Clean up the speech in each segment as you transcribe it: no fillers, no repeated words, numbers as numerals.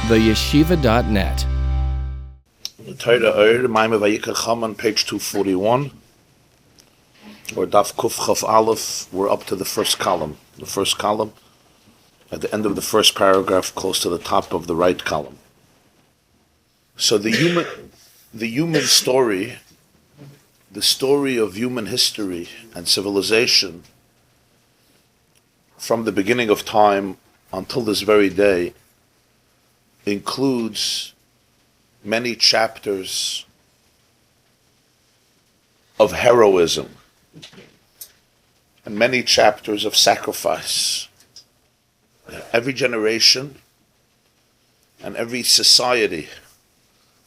theyeshiva.net. The Torah, Maamer Vayikach Haman, page 241, or Daf Kuf Chaf Aleph. We're up to the first column. The first column, at the end of the first paragraph, close to the top of the right column. So the human story, the story of human history and civilization, from the beginning of time until this very day, includes many chapters of heroism and many chapters of sacrifice. Every generation and every society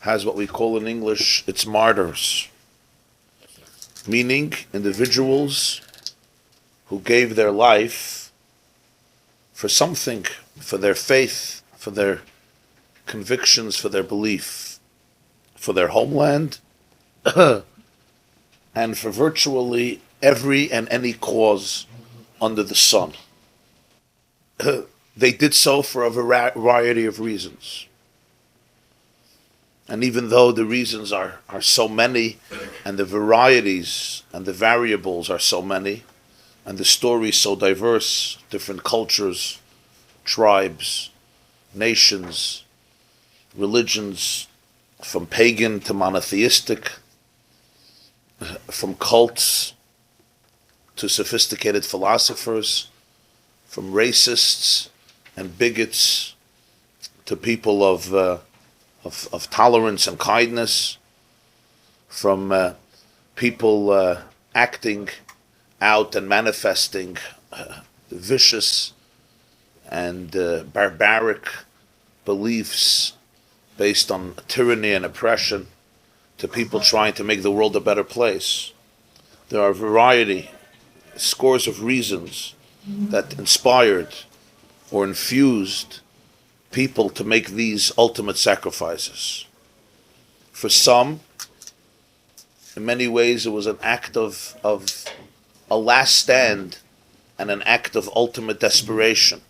has what we call in English its martyrs, meaning individuals who gave their life for something, for their faith, for their convictions, for their belief, for their homeland, and for virtually every and any cause under the sun. They did so for a variety of reasons. And even though the reasons are so many, and the varieties and the variables are so many, and the stories so diverse, different cultures, tribes, nations, religions, from pagan to monotheistic, from cults to sophisticated philosophers, from racists and bigots to people of tolerance and kindness, from people acting out and manifesting vicious and barbaric beliefs based on tyranny and oppression, to people trying to make the world a better place. There are a variety, scores of reasons that inspired or infused people to make these ultimate sacrifices. For some, in many ways, it was an act of a last stand and an act of ultimate desperation.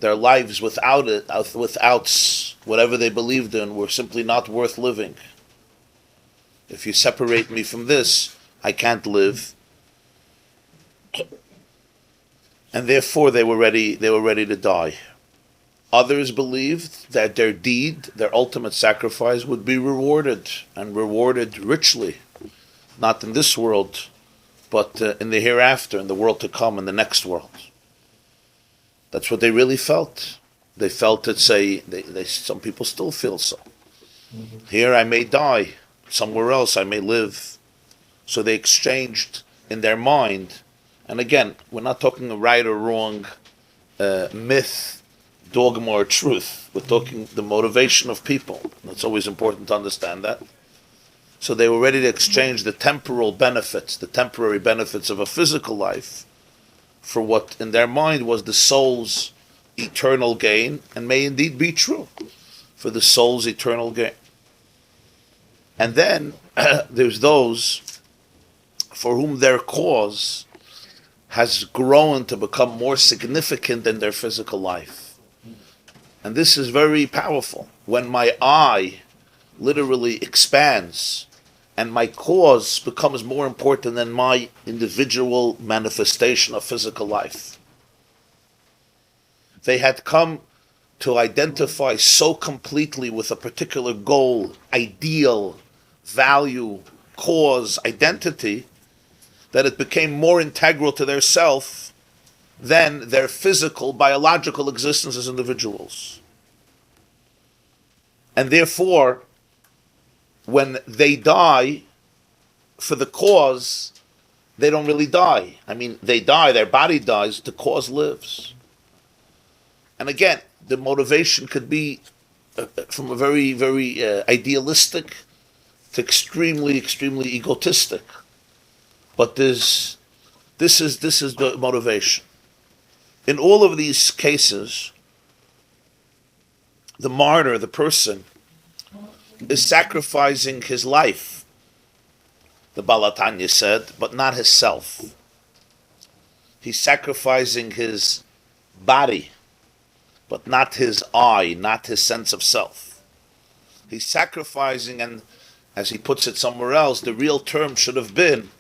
Their lives without whatever they believed in were simply not worth living. If you separate me from this, I can't live. And therefore they were ready to die. Others believed that their deed, their ultimate sacrifice, would be rewarded, and rewarded richly, not in this world, but in the hereafter, in the world to come, in the next world. That's what they really felt. They felt it. Some people still feel so. Here I may die, somewhere else I may live. So they exchanged in their mind. And again, we're not talking a right or wrong myth, dogma, or truth. We're talking the motivation of people. It's always important to understand that. So they were ready to exchange the temporary benefits of a physical life for what in their mind was the soul's eternal gain, and may indeed be true, for the soul's eternal gain. And then there's those for whom their cause has grown to become more significant than their physical life. And this is very powerful. When my eye literally expands and my cause becomes more important than my individual manifestation of physical life. They had come to identify so completely with a particular goal, ideal, value, cause, identity, that it became more integral to their self than their physical, biological existence as individuals. And therefore, when they die for the cause, they don't really die. I mean, they die, their body dies, the cause lives. And again, the motivation could be from a very, very idealistic to extremely, extremely egotistic. But this is the motivation. In all of these cases, the martyr, the person, is sacrificing his life, the Balatanya said, but not his self. He's sacrificing his body but not his I, not his sense of self. He's sacrificing, and as he puts it somewhere else, the real term should have been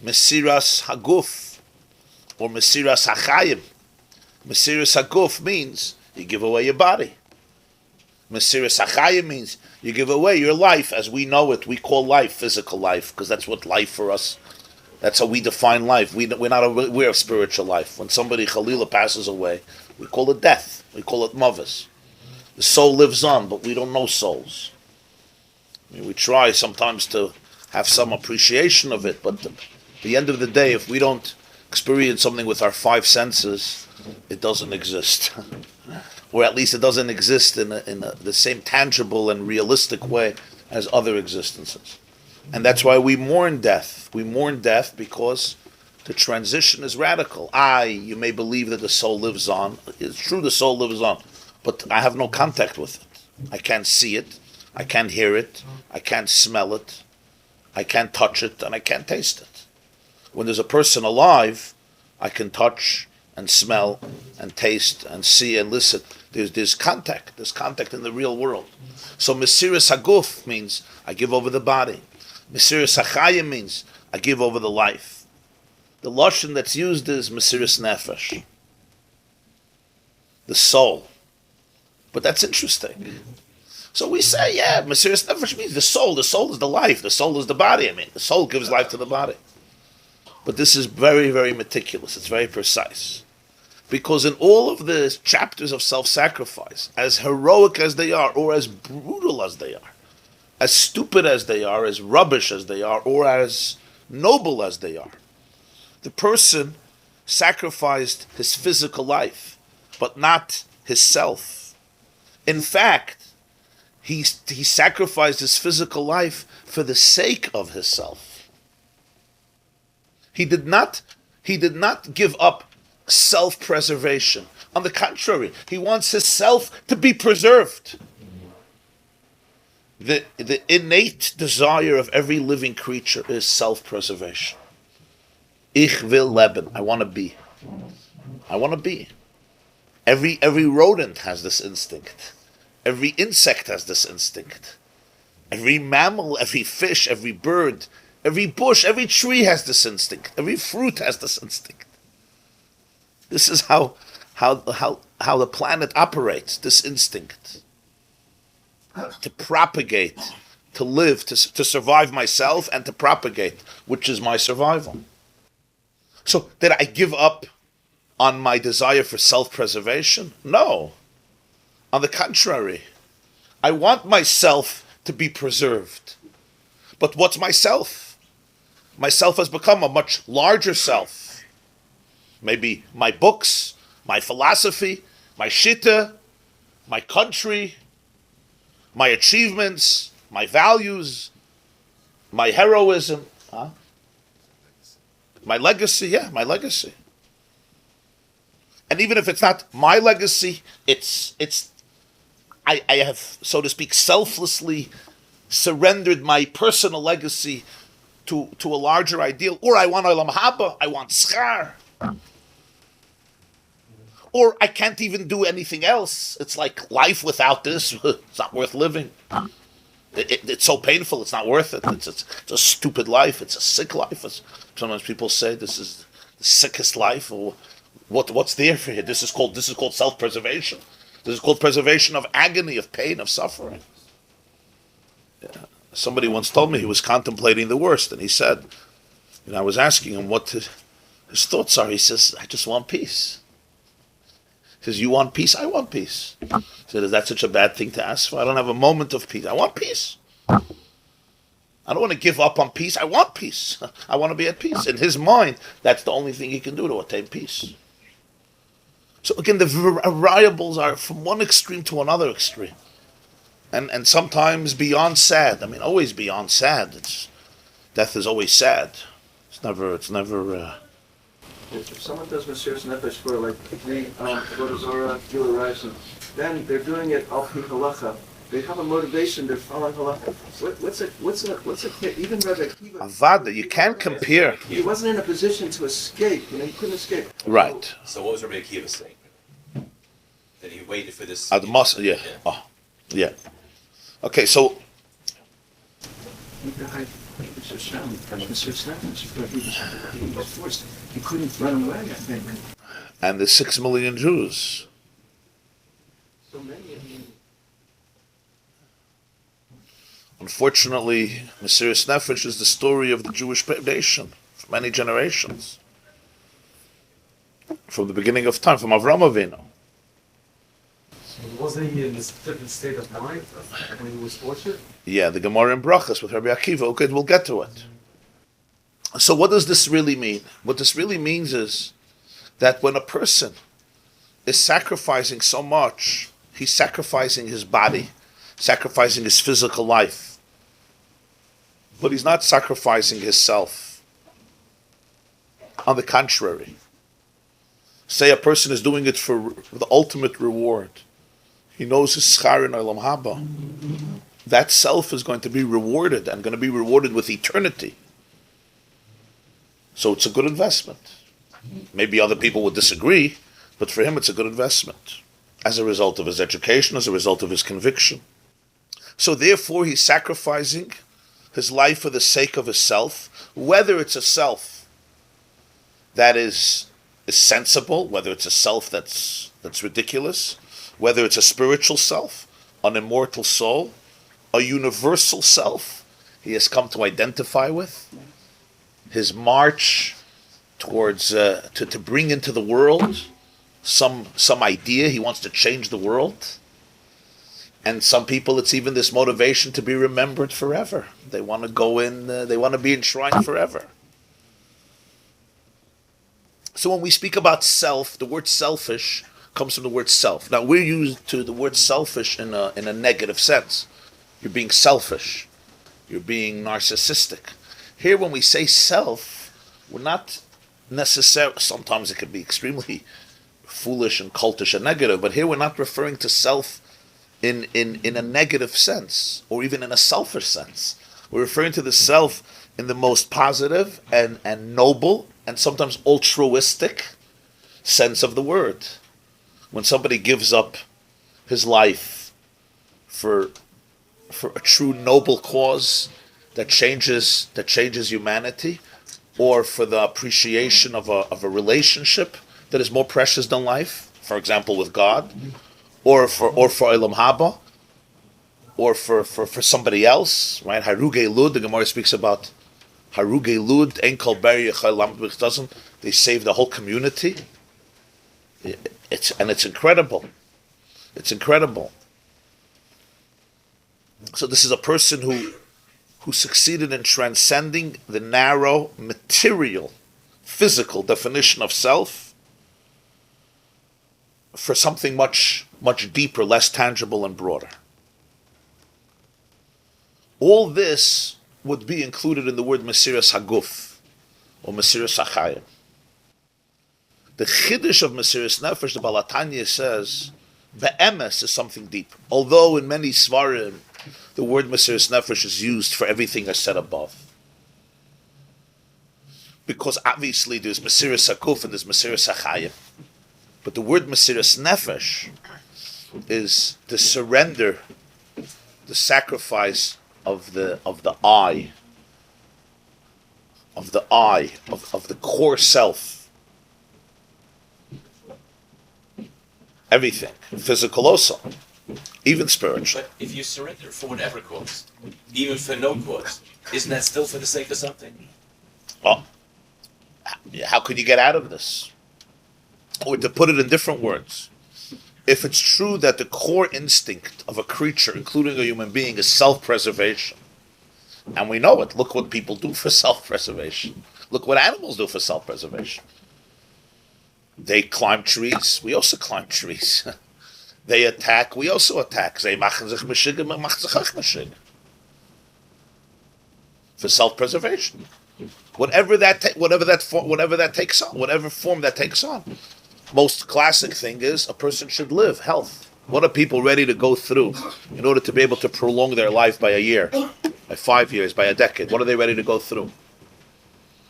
Mesiras Haguf, or Mesiras HaChaim. Mesiras Haguf means you give away your body. Mesiras HaChaim means you give away your life as we know it. We call life physical life, because that's what life for us, that's how we define life. We're not aware of spiritual life. When somebody, Chalila, passes away, we call it death. We call it Mavis. The soul lives on, but we don't know souls. I mean, we try sometimes to have some appreciation of it, but at the end of the day, if we don't experience something with our five senses, it doesn't exist. Or at least it doesn't exist in the same tangible and realistic way as other existences. And that's why we mourn death. We mourn death because the transition is radical. You may believe that the soul lives on. It's true the soul lives on, but I have no contact with it. I can't see it. I can't hear it. I can't smell it. I can't touch it, and I can't taste it. When there's a person alive, I can touch and smell and taste and see and listen. There's contact. There's contact in the real world. So Mesiras Haguf means I give over the body. Mesiras HaChayim means I give over the life. The lashon that's used is Mesiras Nefesh, the soul. But that's interesting. So we say, Mesiras Nefesh means the soul. The soul is the life. The soul is the body. I mean, the soul gives life to the body. But this is very, very meticulous. It's very precise. Because in all of the chapters of self-sacrifice, as heroic as they are, or as brutal as they are, as stupid as they are, as rubbish as they are, or as noble as they are, the person sacrificed his physical life, but not his self. In fact, he sacrificed his physical life for the sake of his self. He did not give up self-preservation. On the contrary, he wants his self to be preserved. The innate desire of every living creature is self-preservation. Ich will leben. I want to be. I want to be. Every rodent has this instinct. Every insect has this instinct. Every mammal, every fish, every bird, every bush, every tree has this instinct. Every fruit has this instinct. This is how the planet operates, this instinct. To propagate, to live, to survive myself, and to propagate, which is my survival. So, did I give up on my desire for self-preservation? No. On the contrary, I want myself to be preserved. But what's myself? Myself has become a much larger self. Maybe my books, my philosophy, my shita, my country, my achievements, my values, my heroism, my legacy, my legacy. And even if it's not my legacy, I have, so to speak, selflessly surrendered my personal legacy to a larger ideal. Or I want olam haba, I want schar. Or I can't even do anything else. It's like life without this, it's not worth living. It's so painful, it's not worth it. It's a stupid life, it's a sick life. Sometimes people say this is the sickest life. Or what's there for you? This is called self-preservation. This is called preservation of agony, of pain, of suffering. Somebody once told me he was contemplating the worst, and he said, I was asking him what his thoughts are. He says, I just want peace. He says, you want peace? I want peace. He said, is that such a bad thing to ask for? I don't have a moment of peace. I want peace. I don't want to give up on peace. I want peace. I want to be at peace. In his mind, that's the only thing he can do to attain peace. So again, the variables are from one extreme to another extreme. And sometimes beyond sad. I mean, always beyond sad. Death is always sad. It's never. If someone does Mesiras Nefesh for like 3 Avodah Zorah, Gila Rise, then they're doing it al pi halacha. They have a motivation. They're following halacha. What's it? Even Rabbi Akeida. Avada, you can't compare. He wasn't in a position to escape. He couldn't escape. Right. So what was Rabbi Akeida saying? That he waited for this. Yeah. Oh, yeah. Okay, so He died. He was so sound. He was forced. He couldn't run away, I think. and the 6 million Jews. So many of them. Unfortunately, Mesiras Nefesh is the story of the Jewish nation for many generations. From the beginning of time, from Avram Avinu. Wasn't he in this different state of mind when he was tortured? Yeah, the Gemara in Brachas with Rabbi Akiva. Okay, we'll get to it. So what does this really mean? What this really means is that when a person is sacrificing so much, he's sacrificing his body, sacrificing his physical life, but he's not sacrificing his self. On the contrary, say a person is doing it for the ultimate reward. He knows his schar in Olam Haba. That self is going to be rewarded and going to be rewarded with eternity. So it's a good investment. Maybe other people would disagree, but for him it's a good investment as a result of his education, as a result of his conviction. So therefore he's sacrificing his life for the sake of his self, whether it's a self that is sensible, whether it's a self that's ridiculous, whether it's a spiritual self, an immortal soul, a universal self he has come to identify with, his march towards to bring into the world some idea. He wants to change the world. And some people, it's even this motivation to be remembered forever. They want to go in, they want to be enshrined forever. So when we speak about self, the word selfish comes from the word self. Now we're used to the word selfish in a negative sense. You're being selfish. You're being narcissistic. Here when we say self, we're not necessarily, sometimes it can be extremely foolish and cultish and negative, but here we're not referring to self in a negative sense, or even in a selfish sense. We're referring to the self in the most positive and noble and sometimes altruistic sense of the word. When somebody gives up his life for a true noble cause that changes humanity, or for the appreciation of a relationship that is more precious than life, for example with God, or for Olam Haba, or for somebody else, right? Haruge Lud, the Gemara speaks about Haruge Lud, Ein Kol Ber Yechal Lamd doesn't. They save the whole community. It's incredible. It's incredible. So this is a person who succeeded in transcending the narrow, material, physical definition of self for something much, much deeper, less tangible and broader. All this would be included in the word Mesiras Haguf, or Mesiras Hachayim. The chiddush of Mesiras Nefesh, the Baal HaTanya says, Be'emes is something deep. Although in many Svarim, the word Mesiras Nefesh is used for everything I said above. Because obviously there's Mesiras Haguf and there's Mesiras Hachayim. But the word Mesiras Nefesh is the surrender, the sacrifice of the I, of the core self. Everything, physical also, even spiritual. But if you surrender for whatever cause, even for no cause, isn't that still for the sake of something? Well, how could you get out of this? Or to put it in different words, if it's true that the core instinct of a creature, including a human being, is self-preservation, and we know it, look what people do for self-preservation. Look what animals do for self-preservation. They climb trees, we also climb trees. They attack, we also attack. For self-preservation. Whatever that takes on, whatever form that takes on. Most classic thing is a person should live, health. What are people ready to go through in order to be able to prolong their life by a year, by 5 years, by a decade? What are they ready to go through?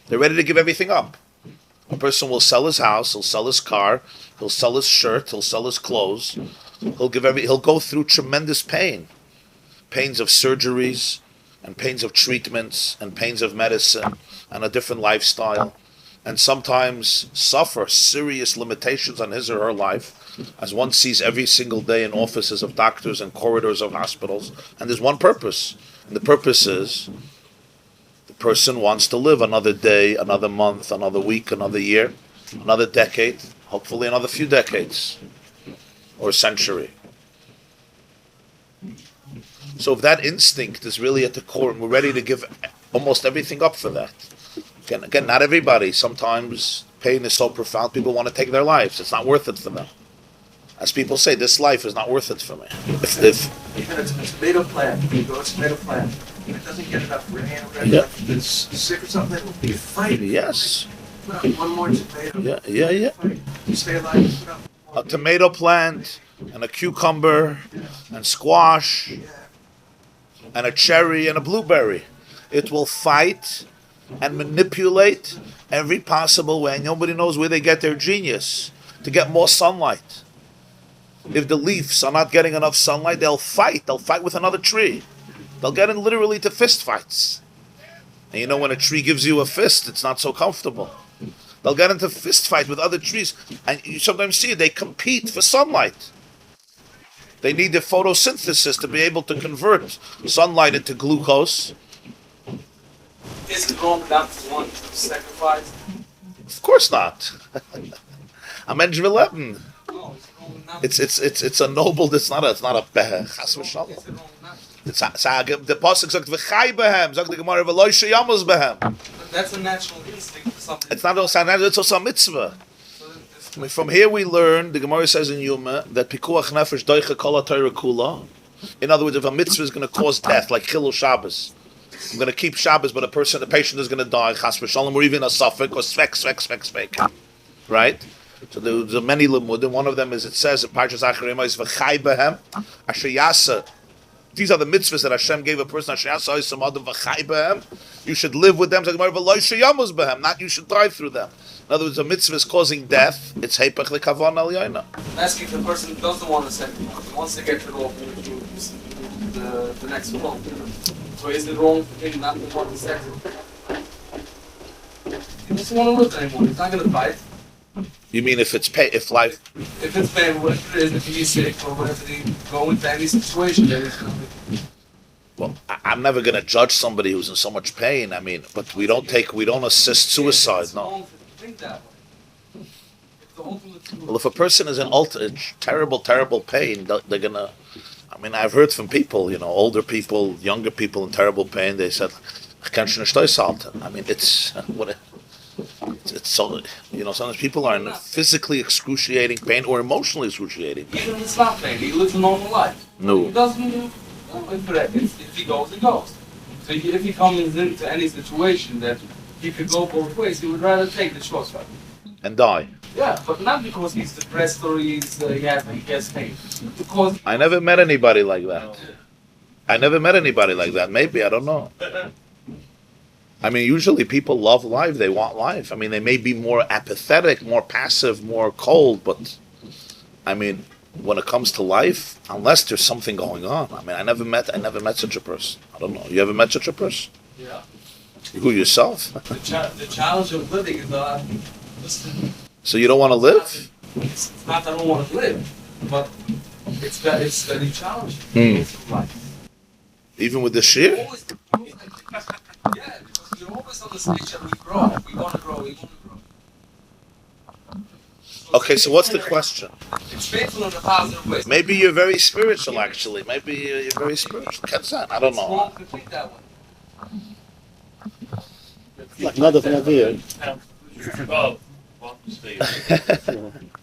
They're ready to give everything up. A person will sell his house, he'll sell his car, he'll sell his shirt, he'll sell his clothes. He'll go through tremendous pain. Pains of surgeries, and pains of treatments, and pains of medicine, and a different lifestyle. And sometimes suffer serious limitations on his or her life, as one sees every single day in offices of doctors and corridors of hospitals. And there's one purpose. And the purpose is the person wants to live another day, another month, another week, another year, another decade, hopefully another few decades or a century. So if that instinct is really at the core and we're ready to give almost everything up for that. Again, not everybody. Sometimes pain is so profound, people want to take their lives. It's not worth it for them. As people say, this life is not worth it for me. If Even a tomato plant, you go to a tomato plant, and it doesn't get enough rain, or Yeah. it's sick or something, you fight. yes, Put up one more tomato. yeah. Fight. You stay alive, put up one A tomato plant and a cucumber and squash and a cherry and a blueberry. It will fight and manipulate every possible way. Nobody knows where they get their genius to get more sunlight. If the leaves are not getting enough sunlight, they'll fight. They'll fight with another tree. They'll get in literally to fist fights. And you know when a tree gives you a fist, it's not so comfortable. They'll get into fist fight with other trees. And you sometimes see they compete for sunlight. They need the photosynthesis to be able to convert sunlight into glucose. Is it wrong not to want to sacrifice? Of course not. Amen. No, it's wrong not to. It's a noble. It's not a chas v'shalom. Is it wrong not to? The pasuk sagt v'chai behem. Sagt the Gemara v'lo sheyamos behem. But that's a natural instinct for something. It's not also it's also a mitzvah. So I mean, from here we learn, the Gemara says in Yuma, that pikuach nefesh doicha kol ha-Torah kula. In other words, if a mitzvah is going to cause death, like chilul Shabbos, I'm going to keep Shabbos, but the patient is going to die, chas v'shalom, or even a suffix, or svek. Right? So there's many limud, and one of them is, it says in Parshas Acharemois, v'chai behem, asher yasa. These are the mitzvahs that Hashem gave a person, asher yasa oisam adam v'chai behem. You should live with them, not you should die through them. In other words, a mitzvah is causing death. It's heipach lekavon al yoina. I'm asking if the person doesn't want to sacrifice, he wants to get to the next world. So is it wrong for him not to want to sacrifice? He doesn't want to live anymore. He's not going to fight. You mean if life? If it's bad, whatever it is, if he's sick or whatever, he go into any situation that is going to be. Well, I'm never going to judge somebody who's in so much pain. I mean, but we don't assist suicide. It's No. wrong to think that way. It's the ultimate truth. Well, if a person is in terrible pain, they're gonna. I mean, I've heard from people, older people, younger people in terrible pain. They said, "I can't halten." I mean, it's so. Sometimes people are in physically excruciating pain or emotionally excruciating pain. Even if it's not pain, he lives a normal life. No. He doesn't. If he goes, he goes. So if he comes into any situation that he could go both ways, he would rather take the short cut. And die. Yeah, but not because he's depressed or he gets pain. Because I never met anybody like that. Maybe, I don't know. I mean, usually people love life. They want life. I mean, they may be more apathetic, more passive, more cold, but I mean, when it comes to life, unless there's something going on. I mean, I never met such a person. I don't know. You ever met such a person? yeah, Who, yourself? the challenge of living is listen. So you don't want to live? It's not that I don't want to live, but it's very challenging. Life. Even with the shir? Always, yeah, because you're always on the stage that we grow. We want to grow. Okay, so what's the question? It's painful in a positive way. Maybe you're very spiritual, actually. Maybe you're very spiritual. I don't It's know. wrong to think that way. Like not of an idea.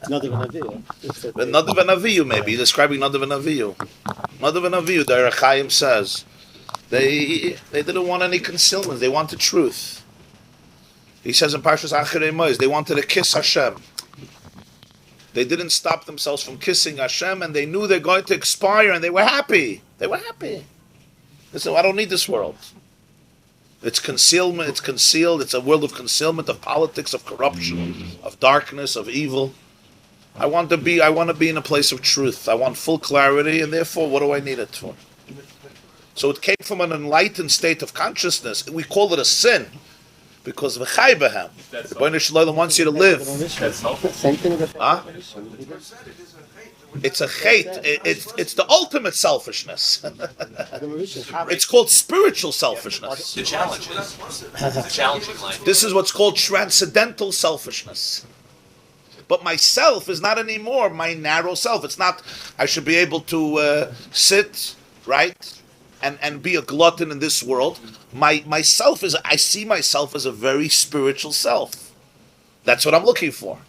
Not of an idea. But Nadav and Avihu, maybe. He's describing Nadav and Avihu. Nadav and Avihu, the Chaim says, they didn't want any concealment. They wanted truth. He says in Parshas Acharei Mos, they wanted to kiss Hashem. They didn't stop themselves from kissing Hashem, and they knew they're going to expire, and they were happy. They said, I don't need this world. It's concealment. It's concealed. It's a world of concealment, of politics, of corruption, of darkness, of evil. I want to be in a place of truth. I want full clarity, and therefore, what do I need it for? So it came from an enlightened state of consciousness. We call it a sin because of Chaybehem. The Boy Shalom wants you to live. Same thing with Huh? It's a hate. It's the ultimate selfishness. It's called spiritual selfishness. The challenge is the challenging life. This is what's called transcendental selfishness. But myself is not anymore my narrow self. It's not, I should be able to sit, right, and be a glutton in this world. Myself is, I see myself as a very spiritual self. That's what I'm looking for.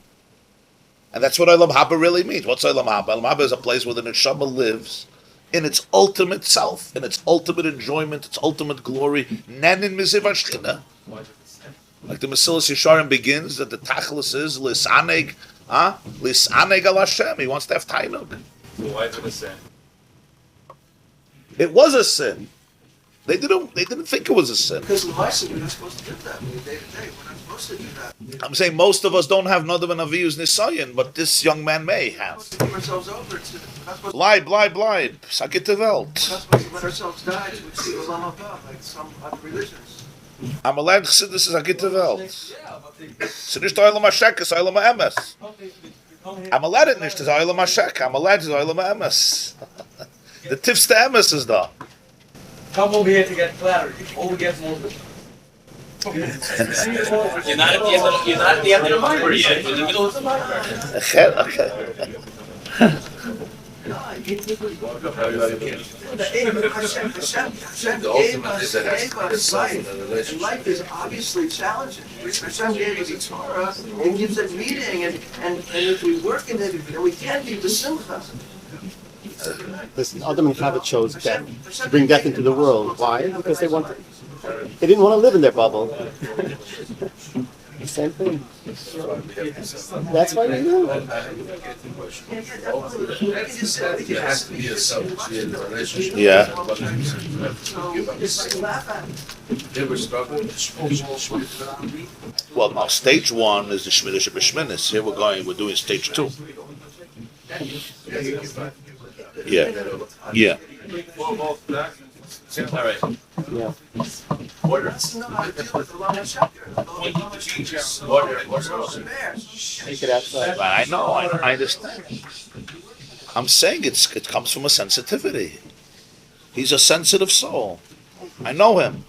And that's what Olam Haba really means. What's Olam Haba? Olam Haba is a place where the neshama lives in its ultimate self, in its ultimate enjoyment, its ultimate glory. Nenin miziv hashchina. Like the Mesilas Yesharim begins, that the tachlis is lisaneg al Hashem. He wants to have tainug. Why is it a sin? It was a sin. They didn't think it was a sin. Because in Monsey, we're not supposed to do that. Day to day, we're not supposed to do that. I'm saying most of us don't have Nadav and Avihu's Nisayan, but this young man may have. We're not supposed to give ourselves over. We're not supposed to, Bleib. Sakit de Welt. we're not supposed to let ourselves die to achieve Olam Haba, like some other religions. I'm allowed chassidus is Sakit de Welt. Yeah, but they, So nicht Olam HaShek, it's Olam HaEmes. I'm allowed it nicht, it's Olam HaShek. I'm allowed it's Olam HaEmes. The tips to Emes is da. come over here to get clarity. Over get more. You're not at the end of the Maamer yet. You're in the middle of the Maamer. Okay. Hashem gave us life, and life is obviously challenging. Hashem gave us a Torah, and He gives it meaning, and if we work in it, we can be b'simcha. Listen, Adam and Chava chose death, to bring death into the world. Why? Because they didn't want to live in their bubble. The same thing. That's why they do. Yeah. Well, now stage one is the Shminish B'Shminis. Here we're doing stage two. Yeah. All right. Yeah. Order. Take it outside. I know, I understand. I'm saying it comes from a sensitivity. He's a sensitive soul. I know him.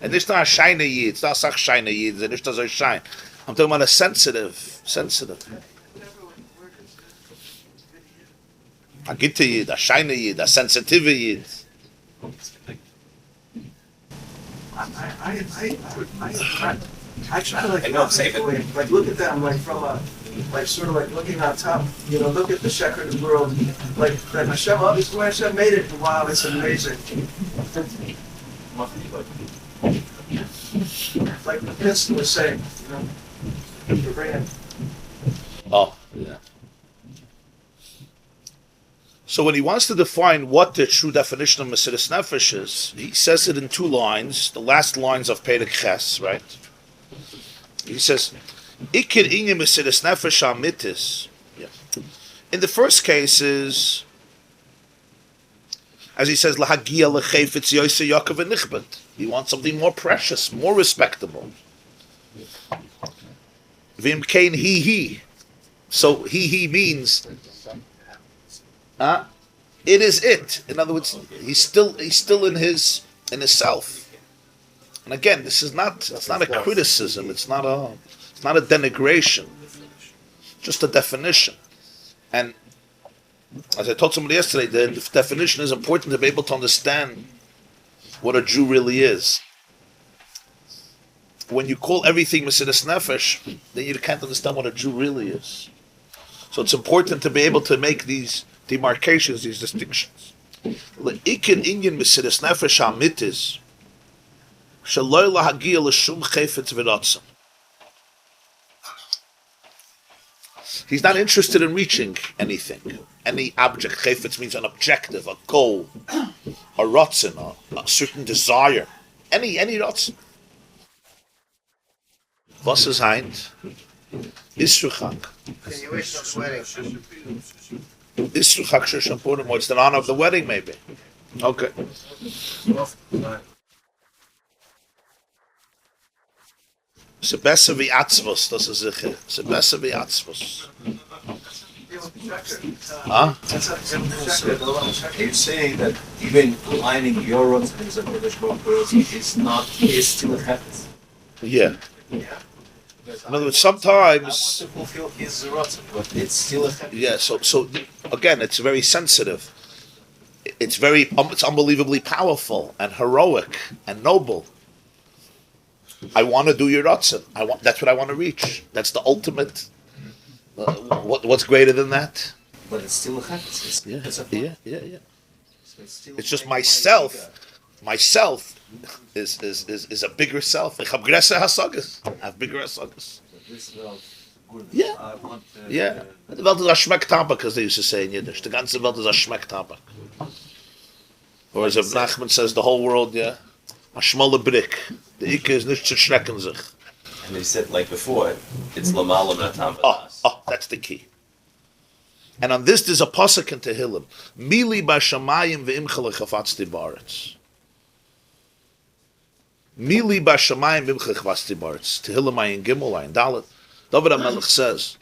And this not a shiny yid, it's not such shiny yid, and this doesn't shine. I'm talking about a sensitive. A gitta yid, a shiny yid, a sensitivity yid. I try to like, I know, I'm safe. like look at them like from a, like sort of like looking on top, look at the sheker of the world, like that Hashem, oh, this is where Hashem made it. Wow, it's amazing. Like the Princeton was saying, the brand. Oh, yeah. So when he wants to define what the true definition of Mesiras Nefesh is, he says it in two lines, the last lines of Perek Ches, right? He says, Ikir inye Mesiras Nefesh amitis. In the first case is, as he says, Lahagia lechefetz yoyse Yaakov v'nichbet. He wants something more precious, more respectable. Vim kain he. So he means, it is it. In other words, he's still in his self. And again, it's not a criticism. It's not a denigration. Just a definition. And as I told somebody yesterday, the definition is important to be able to understand what a Jew really is. When you call everything Mesiras Nefesh, then you can't understand what a Jew really is. So it's important to be able to make these demarcations, these distinctions. Le'ikin inyan Mesiras Nefesh ha'amitis, shelo lahagia l'shum chefetz v'ratzon. He's not interested in reaching anything, any object. Chefetz means an objective, a goal. a rotzen, a certain desire, any rotzen. Was is heint? Isruchak. Isruchak Shisham Purim. It's the honor of the wedding, maybe. Okay. Se besser wie Atzvos, das ist sicher. Se besser wie Atzvos. Huh? You're saying that even aligning your roots as a British person is still a chassidus. Yeah. In other words, sometimes. To fulfill his roots, but it's still a chassidus. Yeah. So again, it's very sensitive. It's unbelievably powerful and heroic and noble. I want to do your ratzon. That's what I want to reach. That's the ultimate. What's greater than that? But it's still a chassidus. Yeah. So it's just myself. Myself is a bigger self. Ich hab größere Hasagas. I have bigger Hasagas. Yeah. Yeah. The Welt is a Schmecktabak, as they used to say in Yiddish. The ganze Welt is a Schmecktabak. Or as Nachman says, the whole world, a schmale brick. The Ike is nicht zu schrecken sich. And they said, like before, it's Lamalam Natam. Oh, that's the key. And on this, there's a pasuk in Tehillim. Mili b'shamayim ve'imcha lechafatzti ba'aretz. Mili b'shamayim ve'imcha lechafatzti ba'aretz. Tehillim ayin gimel, ayin dalet. David HaMelech says,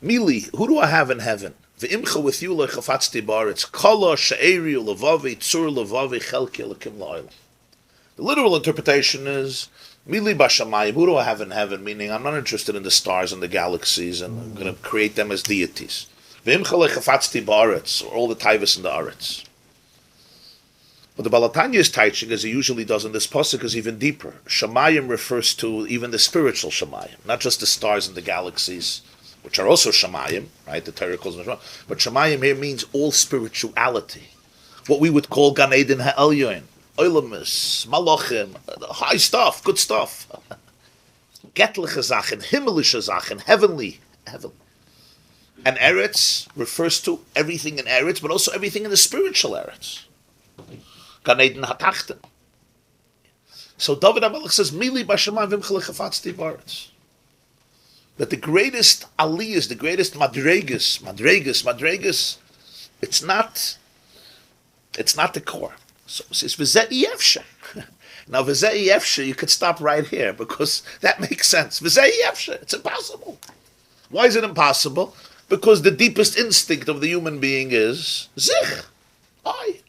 Mili, who do I have in heaven? Ve'imcha with you lechafatzti ba'aretz. Kala she'eri u'levavi tzur levavi chelki lekim la'olam. The literal interpretation is, Mili b'shamayim, who do I have in heaven? Meaning, I'm not interested in the stars and the galaxies, and I'm going to create them as deities. V'imcha lechafatzti ba'aretz, or all the taivas in the aretz. What the Balatanya is teaching, as he usually does in this pasuk, is even deeper. Shamayim refers to even the spiritual shamayim, not just the stars and the galaxies, which are also shamayim, right? The Torah calls them, but shamayim here means all spirituality, what we would call Gan Eden ha'elyon, oilamis, malachim, high stuff, good stuff, getliche Sachen, himmelische Sachen, heavenly. And Eretz refers to everything in Eretz, but also everything in the spiritual Eretz. Gan Eden hatachten. So David HaMelech says, Mili b'shamayim v'imcha lechafatzti b'aretz. That the greatest aliyahs, the greatest madregas, it's not the core. So it says, v'zeh yefshe. Now, v'zeh yefshe, you could stop right here, because that makes sense. V'zeh yefshe, it's impossible. Why is it impossible? Because the deepest instinct of the human being is zich, I.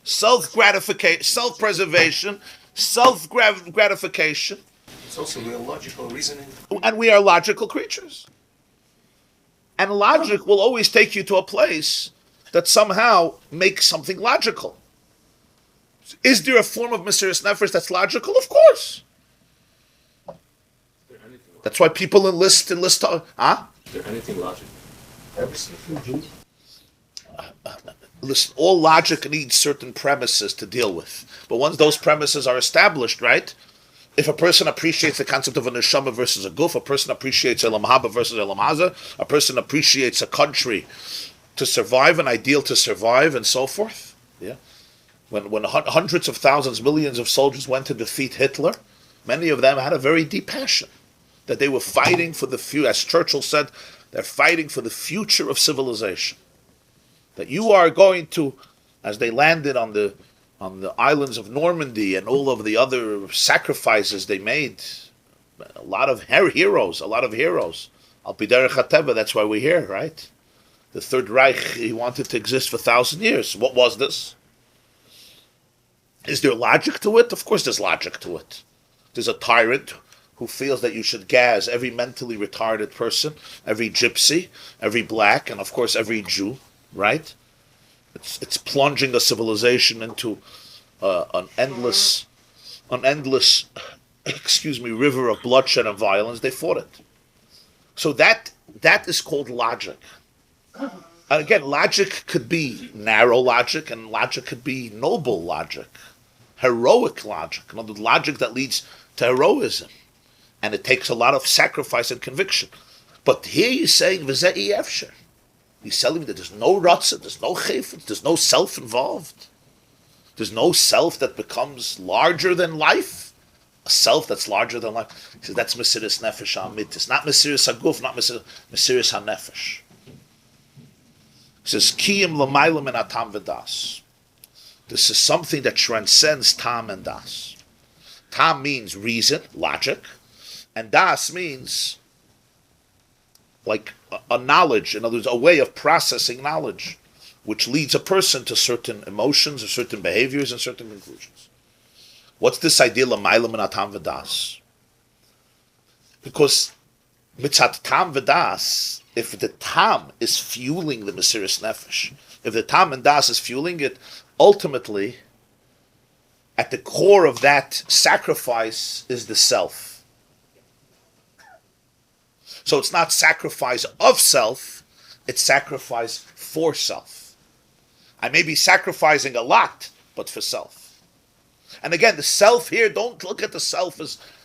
Self-gratification, self-preservation, self-gratification. It's also real logical reasoning. And we are logical creatures. And logic will always take you to a place that somehow makes something logical. Is there a form of Mesiras Nefesh that's logical? Of course. That's why people enlist. Is there anything logical? Everything. Listen, all logic needs certain premises to deal with. But once those premises are established, right? If a person appreciates the concept of a neshama versus a guf, a person appreciates Elam Haba versus Elam Haza, a person appreciates a country to survive, an ideal to survive, and so forth. Yeah. When hundreds of thousands, millions of soldiers went to defeat Hitler, many of them had a very deep passion that they were fighting for the future. As Churchill said, they're fighting for the future of civilization. That you are going to, as they landed on the islands of Normandy and all of the other sacrifices they made, a lot of heroes. Al Piderech HaTeva, that's why we're here, right? The Third Reich, he wanted to exist for 1,000 years. What was this? Is there logic to it? Of course there's logic to it. There's a tyrant who feels that you should gas every mentally retarded person, every gypsy, every black, and of course every Jew, right? It's plunging a civilization into an endless, river of bloodshed and violence. They fought it. So that is called logic. And again, logic could be narrow logic, and logic could be noble logic, heroic logic, logic that leads to heroism. And it takes a lot of sacrifice and conviction. But here you're saying, V'zeh efsher. He's telling me that there's no ratzah, there's no chayfetz, there's no self involved. There's no self that becomes larger than life. A self that's larger than life. He says that's Mesiris Nefesh HaAmitis. Not Mesiris HaGuf, not Mesiris HaNefesh. He says, Kiyim L'mayla Min HaTam V'das. This is something that transcends Tam and Das. Tam means reason, logic. And Das means like a knowledge, in other words, a way of processing knowledge, which leads a person to certain emotions or certain behaviors and certain conclusions. What's this idea, l'mayla min hatam v'das? Because mitzat tam v'das, if the tam is fueling the Mesiris Nefesh, if the tam and das is fueling it, ultimately, at the core of that sacrifice is the self. So it's not sacrifice of self, it's sacrifice for self. I may be sacrificing a lot, but for self. And again, the self here, don't look at the self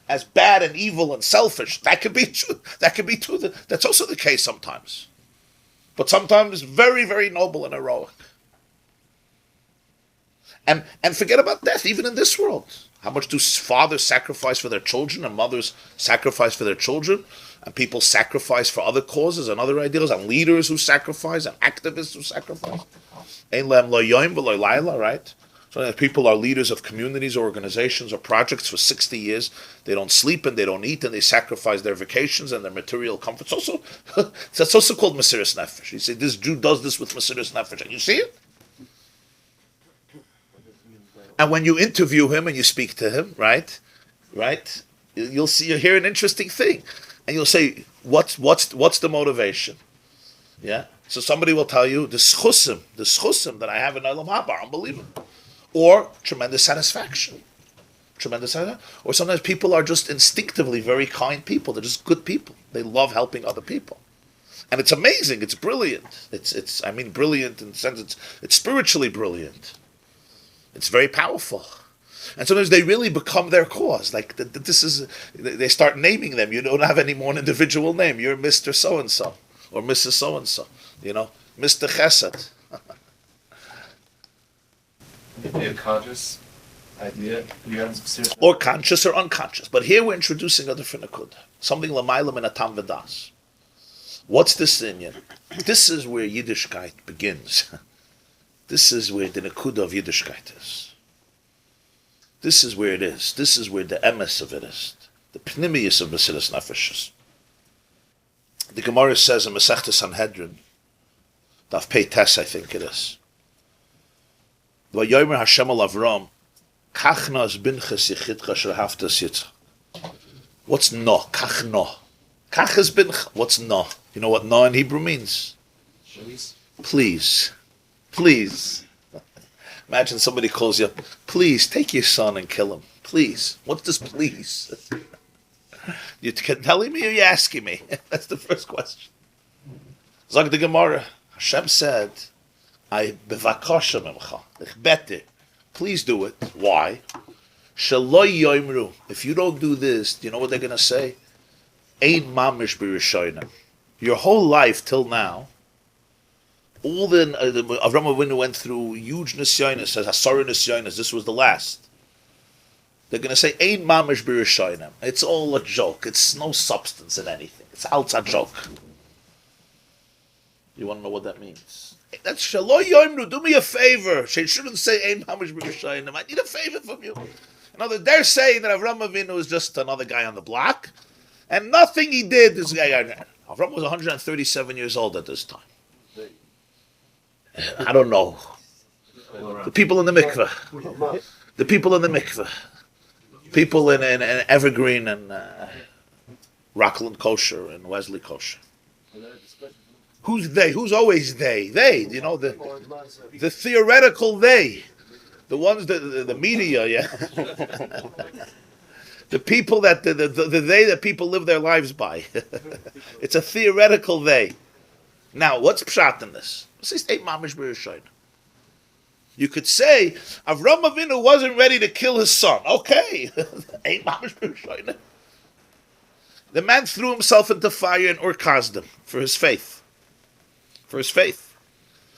as bad and evil and selfish. That could be true. That could be true. That's also the case sometimes. But sometimes very, very noble and heroic. And forget about death, even in this world. How much do fathers sacrifice for their children and mothers sacrifice for their children? And people sacrifice for other causes and other ideals, and leaders who sacrifice, and activists who sacrifice. Right? So that people are leaders of communities or organizations or projects for 60 years. They don't sleep and they don't eat and they sacrifice their vacations and their material comforts. Also, that's also called Mesiris Nefesh. You say, this Jew does this with Mesiris Nefesh, and you see it? And when you interview him and you speak to him, right, you'll hear an interesting thing. And you'll say, what's the motivation? Yeah. So somebody will tell you the schusim that I have in Olam Haba are unbelievable, or tremendous satisfaction. Or sometimes people are just instinctively very kind people. They're just good people. They love helping other people, and it's amazing. It's brilliant. It's brilliant in the sense it's spiritually brilliant. It's very powerful. And sometimes they really become their cause. Like they start naming them. You don't have any more an individual name. You're Mr. So-and-so or Mrs. So-and-so. Mr. Chesed. A conscious idea, or conscious or unconscious. But here we're introducing a different akud. Something l'mayla min hatam v'das. What's this inyan? This is where Yiddishkeit begins. This is where the nekuda of Yiddishkeit is. This is where it is. This is where the emes of it is. The pnimius of Mesiris Nefesh is. The Gemara says in Masechta Sanhedrin, Daf Pei Tes, I think it is. Vayomer Hashem al Avram, Kach nas binches yichidcha asher haftas yitzchak. What's no? Kach no. Kach is bincha. What's no? You know what no in Hebrew means? Please. Please. Imagine somebody calls you up, please take your son and kill him. Please. What's this please? You telling me or you asking me? That's the first question. Zog the Gemara. Hashem said, I bevakosha memcha. Ich bete. Please do it. Why? Shaloi yoimru. If you don't do this, do you know what they're going to say? Ein mamish b'rishonim. Your whole life till now, all the Avram Avinu went through huge nisyonis, as Asara nisyonis. This was the last. They're going to say, "Ein mamish b'rishonim." It's all a joke. It's no substance in anything. It's all a joke. You want to know what that means? That's Shalo Yomru. Do me a favor. She shouldn't say Ein mamish b'rishonim. I need a favor from you. In other words, they're saying that Avram Avinu is just another guy on the block, and nothing he did. This guy, Avram was 137 years old at this time. I don't know. The people in the mikveh. The people in the mikveh. People in Evergreen and Rockland Kosher and Wesley Kosher. Who's they? Who's always they? They, the theoretical they. The ones that the media, yeah. The people that the they that people live their lives by. It's a theoretical they. Now, what's pshat in this? You could say Avram Avinu wasn't ready to kill his son. Okay, the man threw himself into fire in Ur Kasdim for his faith. for his faith.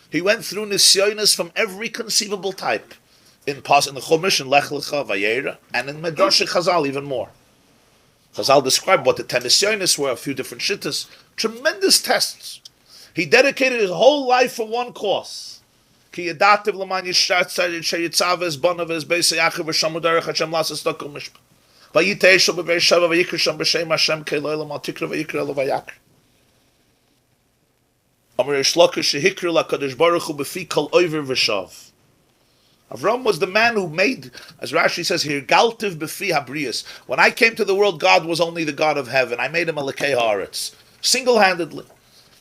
He went through nisyonis from every conceivable type. In the Chumash, in Lech Lecha, Vayera, and in Medrash Chazal even more. Chazal described what the 10 nisyonis were, a few different shittas, tremendous tests. He dedicated his whole life for one cause. Ki yadativ l'man yishat tzayid sheyitzav bonav es beis yachiv v'shamu derech Hashem lasas stokum mishpat. Vayitei shel b'vei shava v'yikr sham b'shem Hashem kei lo'elam al tikra v'yikr elo v'yakr. Amar yishloka shehikr l'kadosh baruch hu b'fi kol oiver v'shav. Avram was the man who made, as Rashi says here, galtiv b'fi habrius. When I came to the world, God was only the God of heaven. I made him a lekei haaretz, single-handedly.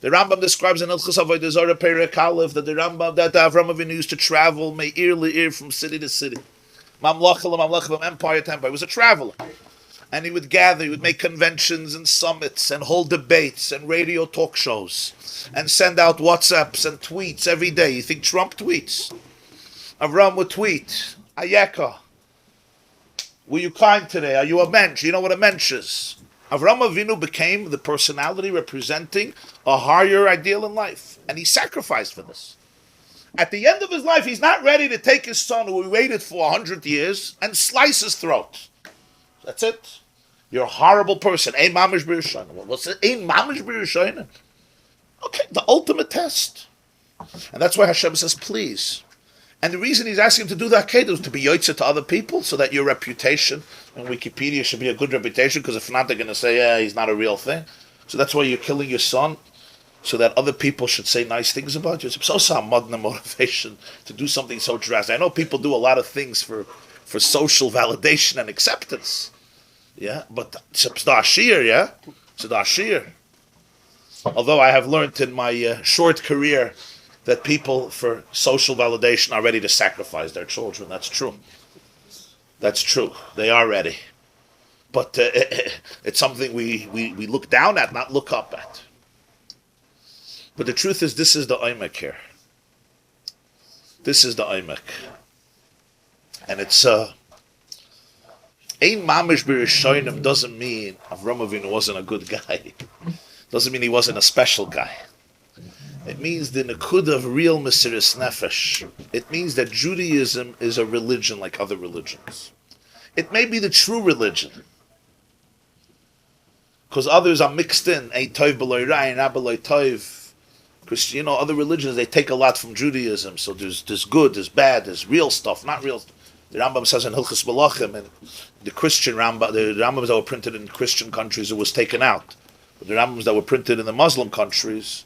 The Rambam describes in Ilchus Avodah Zarah Perek Aleph that Avram Avinu used to travel me'ir le'ir from city to city, mamlacha l'mamlacha, from empire to empire. He was a traveler, and he would gather, he would make conventions and summits and hold debates and radio talk shows and send out WhatsApps and tweets every day. You think Trump tweets? Avram would tweet, Ayeka, were you kind today? Are you a mensch? You know what a mensch is. Avram Avinu became the personality representing a higher ideal in life. And he sacrificed for this. At the end of his life, he's not ready to take his son, who he waited for 100 years, and slice his throat. That's it. You're a horrible person. Ein mamish b'Yerushalayim. What's it? Ein mamish b'Yerushalayim. Okay, the ultimate test. And that's why Hashem says, please. And the reason he's asking him to do the Akeida is to be yotzeh to other people, so that your reputation in Wikipedia should be a good reputation, because if not, they're going to say, yeah, he's not a real thing. So that's why you're killing your son, so that other people should say nice things about you. It's so modern motivation to do something so drastic. I know people do a lot of things for social validation and acceptance. Yeah, but it's the ashir, yeah? It's the ashir. Although I have learned in my short career that people, for social validation, are ready to sacrifice their children. That's true. That's true. They are ready. But it's something we look down at, not look up at. But the truth is, this is the oimek here. This is the oimek. And it's ein mamish b'Yerushalayim doesn't mean Avram Avinu wasn't a good guy. Doesn't mean he wasn't a special guy. It means the nekud of real mesiras nefesh. It means that Judaism is a religion like other religions. It may be the true religion, because others are mixed in. Ein tov b'lo ra, ein ra b'lo tov. Because, other religions, they take a lot from Judaism. So there's good, there's bad, there's real stuff, not real stuff. The Rambam says in Hilchos Malachim, and the Christian Rambam, the Rambams that were printed in Christian countries, it was taken out. But the Rambams that were printed in the Muslim countries,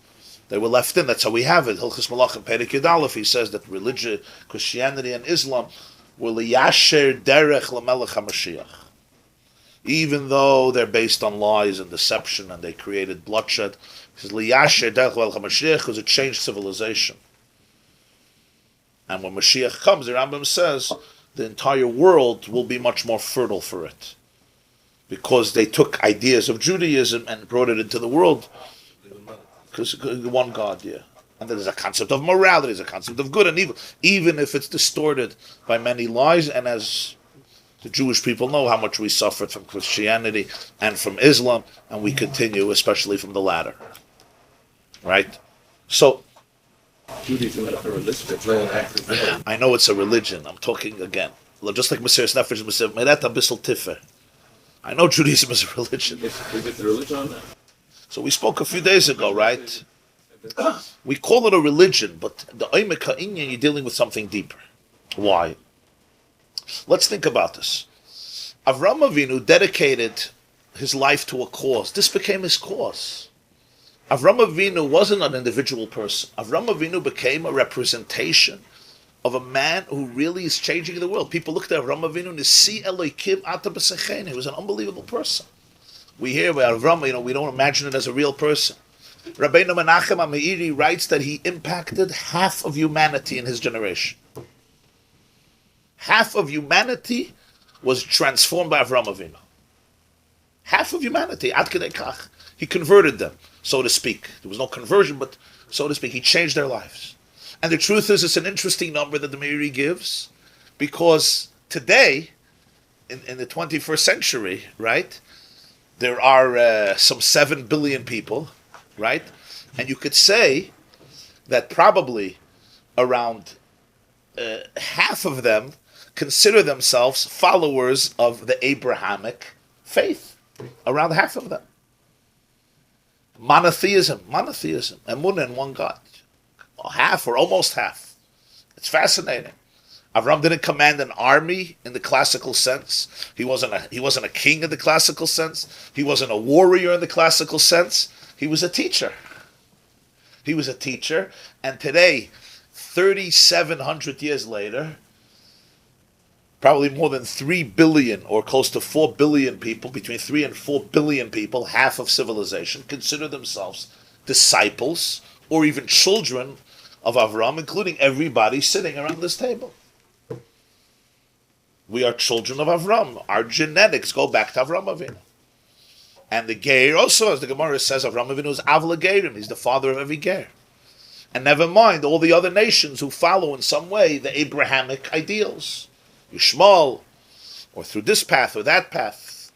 they were left in. That's how we have it. Hilchos Malachim Perek Yud Aleph, he says that religion, Christianity and Islam were liyasher derech lamelech HaMashiach. Even though they're based on lies and deception and they created bloodshed, he says liyasher derech lamelech HaMashiach because it changed civilization. And when Mashiach comes, the Rambam says, the entire world will be much more fertile for it. Because they took ideas of Judaism and brought it into the world. Because one God, yeah. And there's a concept of morality, there's a concept of good and evil, even if it's distorted by many lies. And as the Jewish people know how much we suffered from Christianity and from Islam, and we continue, especially from the latter. Right? So, I know it's a religion. I'm talking again. Just like Mesiras Nefesh, Meret Abissal Tifer. I know Judaism is a religion. Is it a religion or not? So we spoke a few days ago, right? We call it a religion, but the Oimek HaInyan, you're dealing with something deeper. Why? Let's think about this. Avram Avinu dedicated his life to a cause. This became his cause. Avram Avinu wasn't an individual person. Avram Avinu became a representation of a man who really is changing the world. People looked at Avram Avinu, Nisi Elokim Ata B'Sechein. He was an unbelievable person. We hear about Avram, we don't imagine it as a real person. Rabbeinu Menachem HaMeiri writes that he impacted half of humanity in his generation. Half of humanity was transformed by Avram Avinu. Half of humanity, Ad Kedei Kach. He converted them, so to speak. There was no conversion, but so to speak, he changed their lives. And the truth is, it's an interesting number that the Meiri gives, because today, in the 21st century, right, there are some 7 billion people, right? And you could say that probably around half of them consider themselves followers of the Abrahamic faith. Around half of them. Monotheism, emunah in one God. Half or almost half. It's fascinating. Avram didn't command an army in the classical sense. He wasn't a king in the classical sense. He wasn't a warrior in the classical sense. He was a teacher. He was a teacher, and today, 3,700 years later, probably more than 3 billion or close to 4 billion people, between 3 and 4 billion people, half of civilization, consider themselves disciples or even children of Avram, including everybody sitting around this table. We are children of Avram. Our genetics go back to Avram Avinu. And the Ger also, as the Gemara says, Avram Avinu is Avla Gerim. He's the father of every Ger. And never mind all the other nations who follow in some way the Abrahamic ideals. Yishmael, or through this path or that path.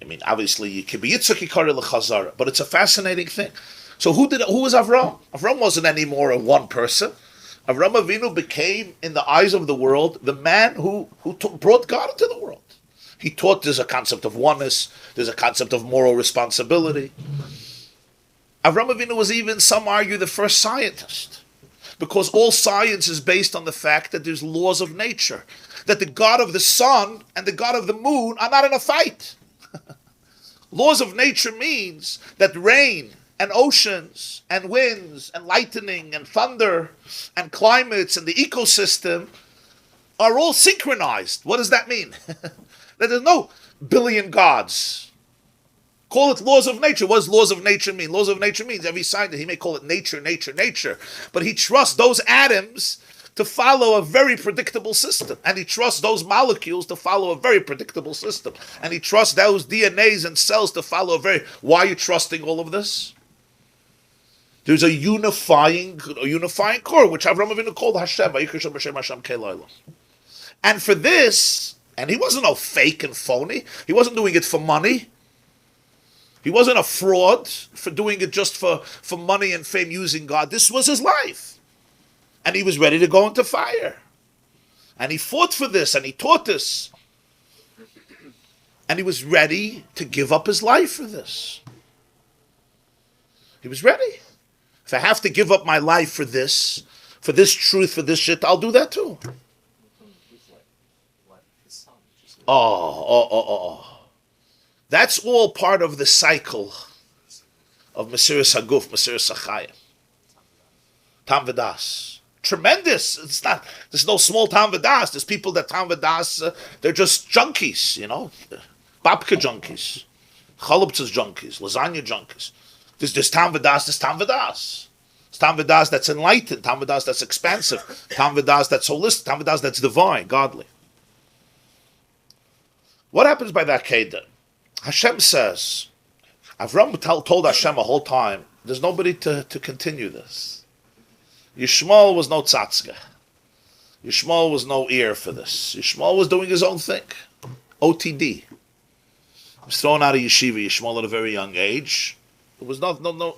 I mean, obviously, you can be Yitzchak Yikari L'Chazara, but it's a fascinating thing. So who was Avram? Avram wasn't anymore a one person. Avram Avinu became, in the eyes of the world, the man who brought God into the world. He taught there's a concept of oneness, there's a concept of moral responsibility. Avram Avinu was even, some argue, the first scientist. Because all science is based on the fact that there's laws of nature. That the God of the sun and the God of the moon are not in a fight. Laws of nature means that rain and oceans and winds and lightning and thunder and climates and the ecosystem are all synchronized. What does that mean? That there's no billion gods. Call it laws of nature. What does laws of nature mean? Laws of nature means every scientist, he may call it nature. But he trusts those atoms to follow a very predictable system. And he trusts those molecules to follow a very predictable system. And he trusts those DNAs and cells to follow a very... Why are you trusting all of this? There's a unifying core, which Avram Avinu called Hashem. Vayikach Hashem Kelayla. And for this, and he wasn't no fake and phony. He wasn't doing it for money. He wasn't a fraud for doing it just for money and fame using God. This was his life. And he was ready to go into fire. And he fought for this and he taught this. And he was ready to give up his life for this. He was ready. If I have to give up my life for this truth, for this shit, I'll do that too. Oh. That's all part of the cycle of Mesiras Haguf, Mesiras Hachayim. Tam V'das. Tremendous. It's not. There's no small Tam V'das. There's people that Tam V'das, they're just junkies, babka junkies, chaluptzas junkies, lasagna junkies. There's Tam V'das, there's Tam V'das. It's Tam V'das that's enlightened, Tam V'das that's expansive, Tam V'das that's holistic, Tam V'das that's divine, godly. What happens by that Akeida? Hashem says, Avram told Hashem a whole time, there's nobody to continue this. Yishmael was no tzatzka. Yishmael was no ear for this. Yishmael was doing his own thing. OTD. He was thrown out of yeshiva, Yishmael at a very young age. It was no.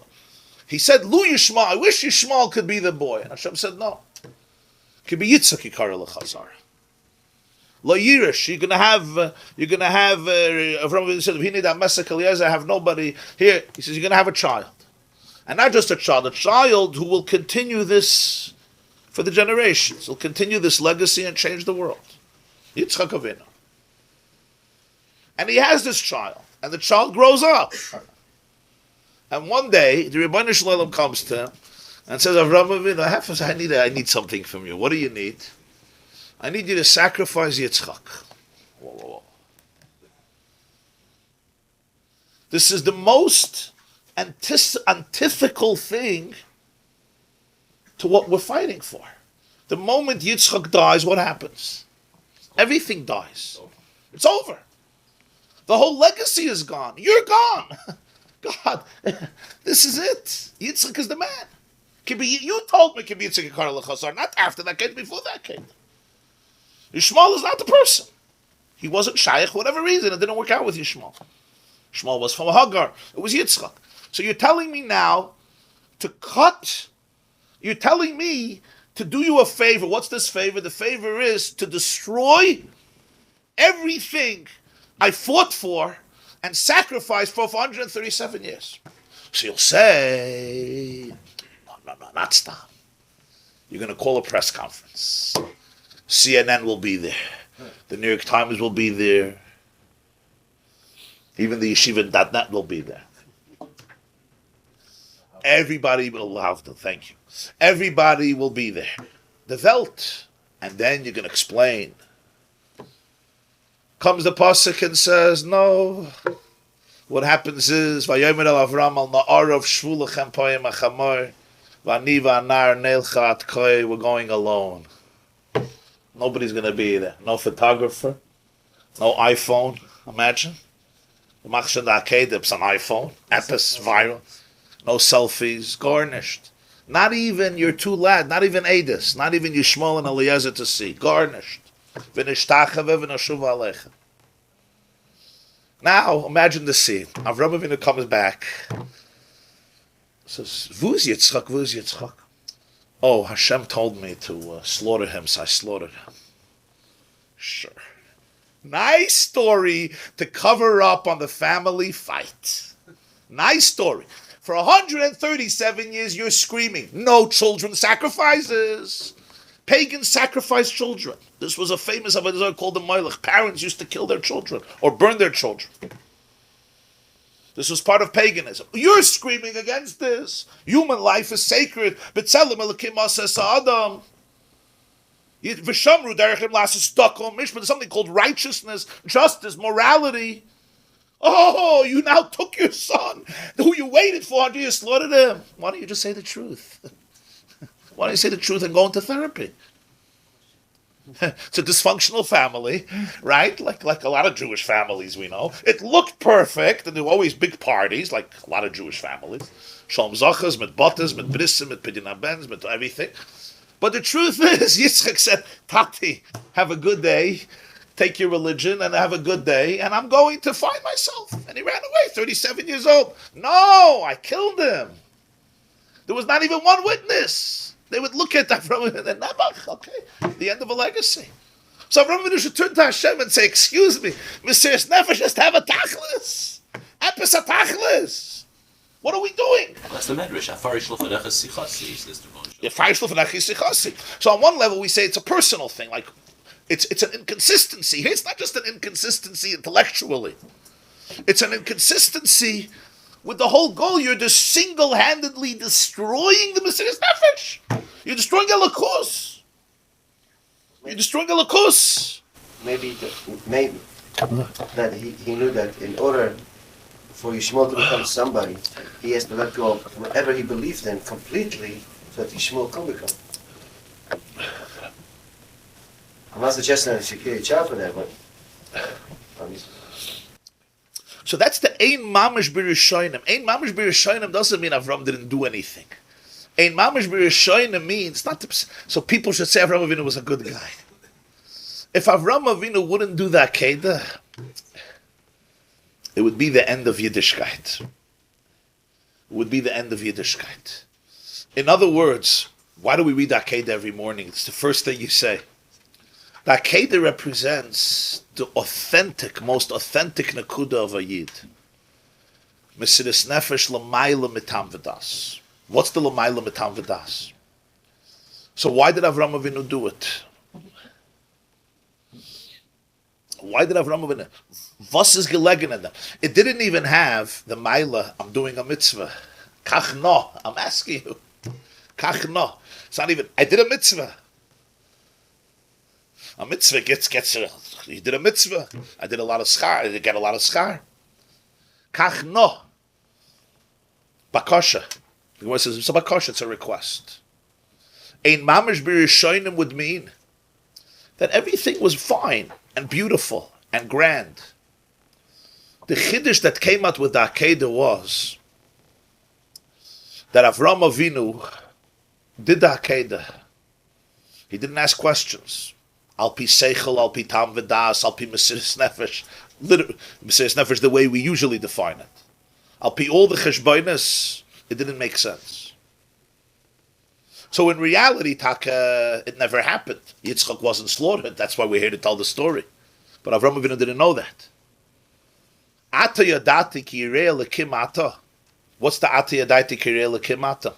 He said, Lu Yishmael, I wish Yishmael could be the boy. And Hashem said, no. It could be Yitzchak Yikari L'Chazara. Lo Yirish, you're gonna have Avram said, I have nobody here. He says, you're gonna have a child. And not just a child who will continue this for the generations. He'll continue this legacy and change the world. Yitzchak Avinu. And he has this child. And the child grows up. And one day, the Rebbeinu Shalom comes to him and says, Avram Avinu, I need something from you. What do you need? I need you to sacrifice Yitzchak. Whoa. This is the most antithetical thing to what we're fighting for. The moment Yitzchak dies, what happens? Everything dies. It's over. The whole legacy is gone. You're gone. God, this is it. Yitzchak is the man. You told me it can be Yitzchak Yikari L'Chazara, not after that came, before that came. Yishmael is not the person. He wasn't shaykh for whatever reason. It didn't work out with Yishmael. Yishmael was from Hagar. It was Yitzchak. So you're telling me now to cut. You're telling me to do you a favor. What's this favor? The favor is to destroy everything I fought for and sacrificed for 137 years. So you'll say, no, not stop. You're going to call a press conference. CNN will be there. The New York Times will be there. Even the yeshiva.net will be there. Everybody will have to, thank you. Everybody will be there. The Welt. And then you're going to explain. Comes the pasuk and says, no. What happens is, Vayomer el Avram al na'arav shvulachem poyim achamor, v'ani v'anar neilcha at koi, we're going alone. Nobody's going to be there. No photographer. No iPhone. Imagine. The machshon Akeida, it's an iPhone. Epis, viral. No selfies. Garnished. Not even your two lads. Not even Adis. Not even Yishmael and Eliezer to see. Garnished. V'nishtachav v'nashuv aleichem. Now, imagine the scene. Avram Avinu comes back. Says, Vuz Yitzchak. Oh, Hashem told me to slaughter him, so I slaughtered him. Sure. Nice story to cover up on the family fight. Nice story. For 137 years, you're screaming, no children sacrifices. Pagans sacrifice children. This was a famous Adar called the Melech. Parents used to kill their children or burn their children. This was part of paganism. You're screaming against this. Human life is sacred. B'tzelem Elokim asas Adam. V'shamru derechem lasas dakom mishpat. There's something called righteousness, justice, morality. Oh, you now took your son, who you waited for, and you slaughtered him. Why don't you just say the truth? Why don't you say the truth and go into therapy? It's a dysfunctional family, right? Like a lot of Jewish families we know. It looked perfect, and there were always big parties, like a lot of Jewish families. Shalom Zachas, mit Botas, mit Brissim, mit Pidyon HaBens, mit everything. But the truth is, Yitzchak said, Tati, have a good day. Take your religion and have a good day, and I'm going to find myself. And he ran away, 37 years old. No, I killed him. There was not even one witness. They would look at Avram and then, okay, the end of a legacy. So Avram Avinu should turn to Hashem and say, excuse me, Mesiras Nefesh, just have a tachlis. Epis a tachlis. What are we doing? That's the medrash. Afarish l'fanecha sichasi, says the Monsey. Yeah, afarish l'fanecha sichasi. So on one level we say it's a personal thing, like it's an inconsistency. It's not just an inconsistency intellectually. It's an inconsistency with the whole goal. You're just single-handedly destroying the Mesiras Nefesh. You're destroying Elokus. You're destroying Elokus. Maybe that he knew that in order for Yishmael to become somebody, he has to let go of whatever he believed in completely so that Yishmael can become. I'm not suggesting that he should kill a child for that, but so that's the Ein Mamish B'Rishonim. Ein Mamish B'Rishonim doesn't mean Avram didn't do anything. Ein Mamish B'Rishonim means not to, so people should say Avram Avinu was a good guy. If Avram Avinu wouldn't do the Akeida, it would be the end of Yiddishkeit. It would be the end of Yiddishkeit. In other words, why do we read Akeida every morning? It's the first thing you say. The Akeida represents the authentic, most authentic Nakuda of a Yid. Mesiras Nefesh l'mayla mitam v'das. What's the l'mayla mitam v'das? So why did Avram Avinu do it? Why did Avram Avinu? Was is gelegen in that? It didn't even have the Maila, I'm doing a mitzvah. Kach no, I'm asking you. Kach no. It's not even, I did a mitzvah. A mitzvah gets you did a mitzvah. I did a lot of schar. I did get a lot of schar. Kach no. Bakasha. The Gemara says, it's a bakasha, it's a request. Ein mamish b'rishonim would mean that everything was fine and beautiful and grand. The chiddush that came out with the Akeida was that Avram Avinu did the Akeida. He didn't ask questions. Al pi seichel, al pi tam v'das, al pi mesiras nefesh. Mesiras nefesh the way we usually define it. Al pi all the cheshbonos, it didn't make sense. So in reality, Taka, it never happened. Yitzchak wasn't slaughtered. That's why we're here to tell the story. But Avraham Avinu didn't know that. Ata yadati ki yirei Elokim ata. What's the ata yadati ki yirei Elokim ata?